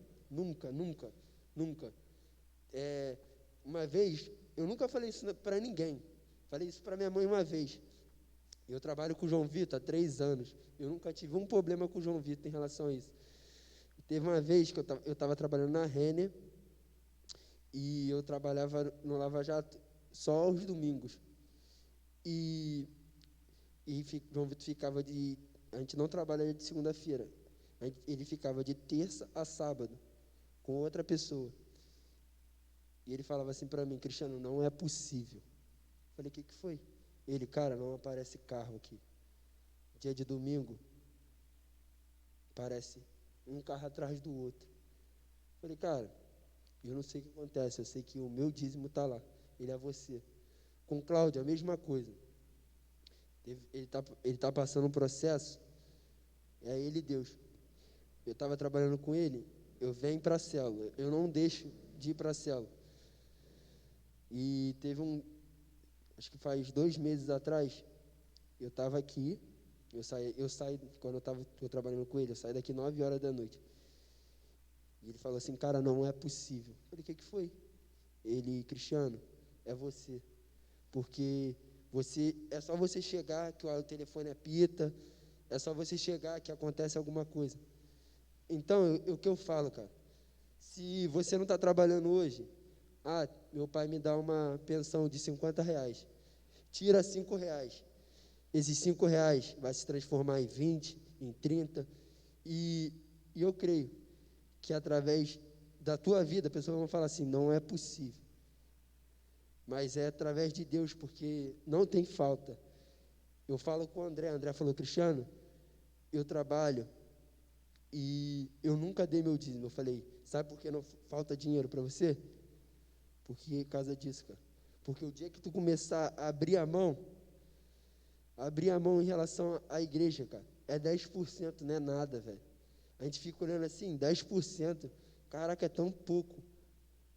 Uma vez, eu nunca falei isso para ninguém. Falei isso para minha mãe uma vez. Eu trabalho com o João Vitor há 3 anos. Eu nunca tive um problema com o João Vitor em relação a isso. Teve uma vez que eu estava trabalhando na Renner e eu trabalhava no Lava Jato só aos domingos. E João Vitor ficava a gente não trabalha de segunda-feira. Ele ficava de terça a sábado com outra pessoa. E ele falava assim para mim, Cristiano, não é possível. Eu falei, o que foi? Ele, cara, não aparece carro aqui. Dia de domingo, aparece um carro atrás do outro. Eu falei, cara, eu não sei o que acontece, eu sei que o meu dízimo está lá. Ele é você. Com Cláudio, a mesma coisa. Ele tá passando um processo, é ele e Deus. Eu estava trabalhando com ele, eu venho para a célula, eu não deixo de ir para a célula. E teve acho que faz 2 meses atrás, eu estava aqui, eu saí quando eu estava trabalhando com ele, eu saí daqui 9 horas da noite. E ele falou assim, cara, não é possível. Eu falei, o que foi? Ele, Cristiano, é você. Porque é só você chegar que o telefone apita, é só você chegar que acontece alguma coisa. Então, o que eu falo, cara, se você não está trabalhando hoje, meu pai me dá uma pensão de R$50, tira R$5. Esses R$5 vai se transformar em 20, em 30, e eu creio que através da tua vida, a pessoa vai falar assim, não é possível. Mas é através de Deus, porque não tem falta. Eu falo com o André falou, Cristiano, eu trabalho e eu nunca dei meu dízimo. Eu falei, sabe por que não falta dinheiro para você? Por causa disso, cara. Porque o dia que tu começar a abrir a mão em relação à igreja, cara, é 10%, não é nada, velho. A gente fica olhando assim, 10%, caraca, é tão pouco.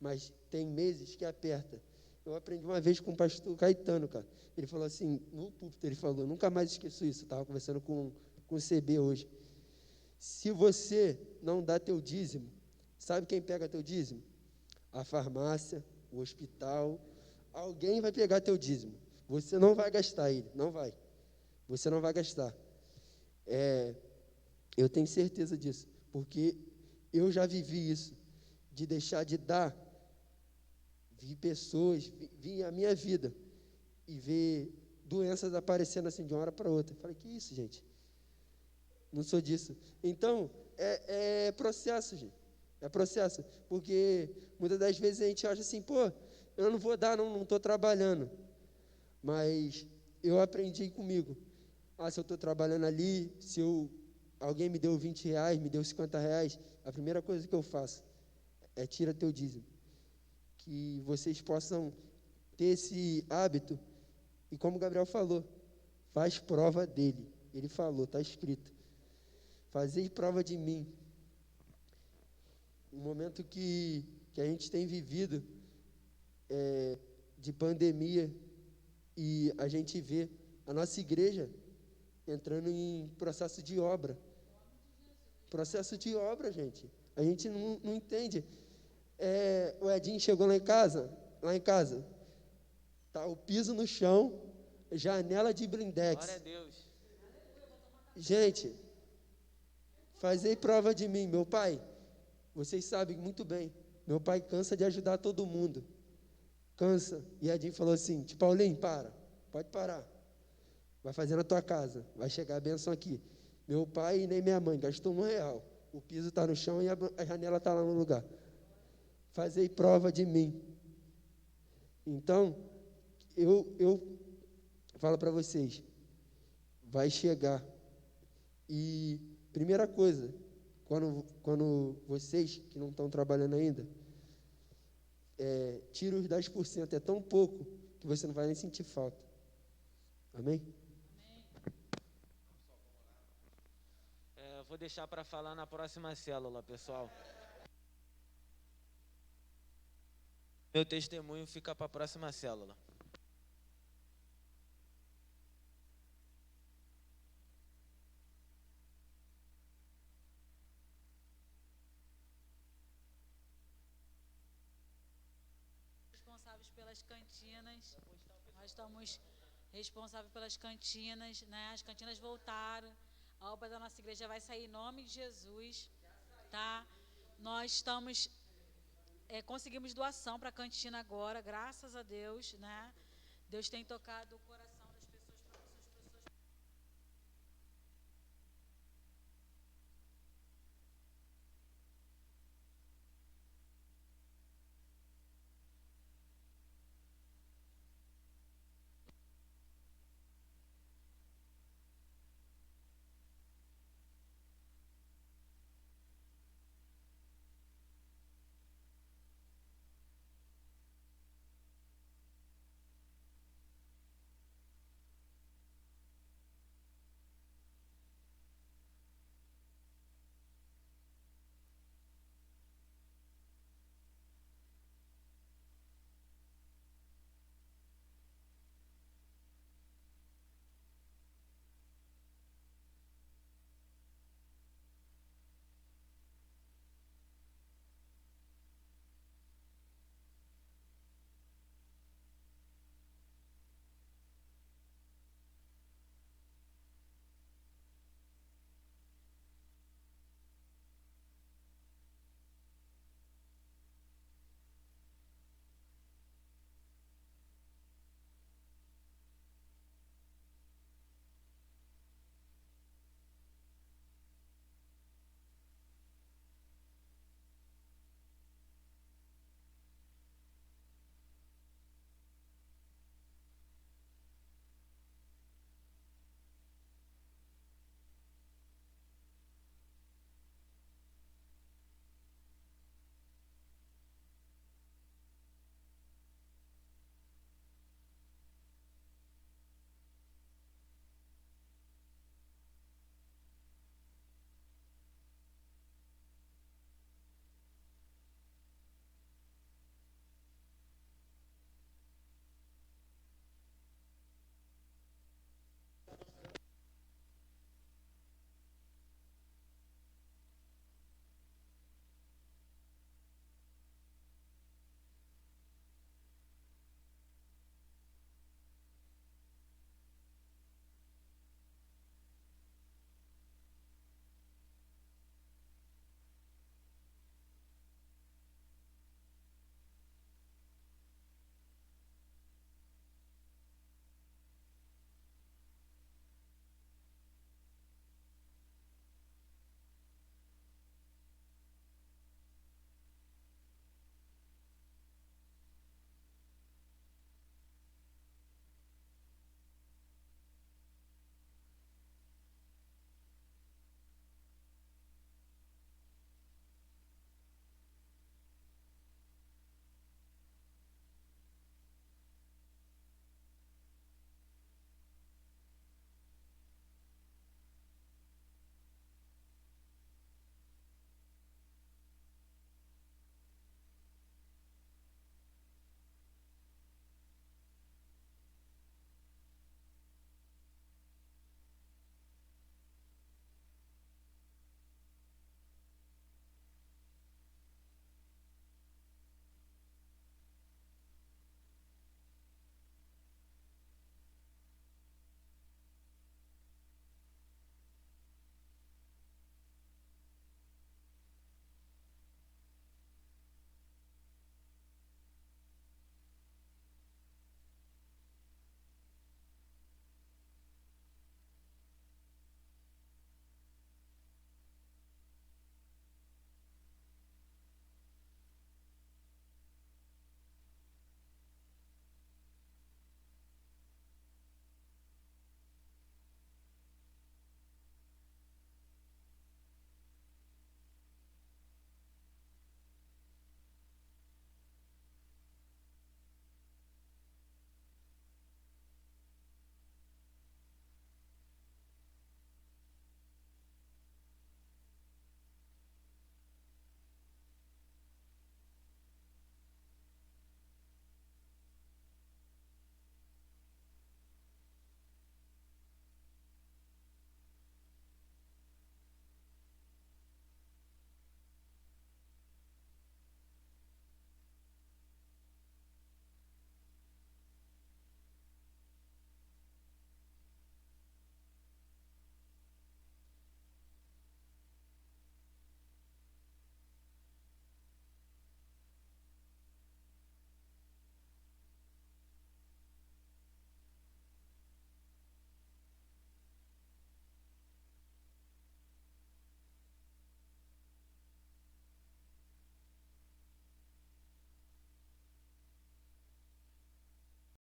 Mas tem meses que aperta. Eu aprendi uma vez com o pastor Caetano, cara. Ele falou assim, no púlpito, ele falou, nunca mais esqueço isso. Eu estava conversando com o CB hoje. Se você não dá teu dízimo, sabe quem pega teu dízimo? A farmácia, o hospital, alguém vai pegar teu dízimo. Você não vai gastar ele, não vai. Você não vai gastar. Eu tenho certeza disso, porque eu já vivi isso, de deixar de dar, vi pessoas, vi a minha vida, e ver doenças aparecendo assim de uma hora para outra. Eu falei, que isso, gente? Não sou disso. Então, é processo, gente. É processo. Porque muitas das vezes a gente acha assim, pô, eu não vou dar, não estou trabalhando. Mas eu aprendi comigo. Se eu estou trabalhando ali, alguém me deu R$20, me deu R$50, a primeira coisa que eu faço é tira teu dízimo. Que vocês possam ter esse hábito. E como o Gabriel falou, faz prova dele. Ele falou, está escrito. Fazei prova de mim. Um momento que a gente tem vivido de pandemia, e a gente vê a nossa igreja entrando em processo de obra. Processo de obra, gente. A gente não entende. O Edinho chegou lá em casa, tá o piso no chão, janela de blindex. Glória a Deus. Gente, fazei prova de mim. Meu pai, vocês sabem muito bem, meu pai cansa de ajudar todo mundo. Cansa. E Edinho falou assim, Paulinho, pode parar. Vai fazer na tua casa, vai chegar a bênção aqui. Meu pai e nem minha mãe gastou R$1. O piso está no chão e a janela está lá no lugar. Fazei prova de mim. Então, eu falo para vocês, vai chegar. E primeira coisa, quando vocês que não estão trabalhando ainda, tira os 10%, é tão pouco que você não vai nem sentir falta. Amém? Vou deixar para falar na próxima célula, pessoal. Meu testemunho fica para a próxima célula. Responsáveis pelas cantinas, nós estamos responsáveis pelas cantinas, né? As cantinas voltaram, a obra da nossa igreja vai sair em nome de Jesus, tá? Nós estamos, conseguimos doação para a cantina agora, graças a Deus, né? Deus tem tocado o coração.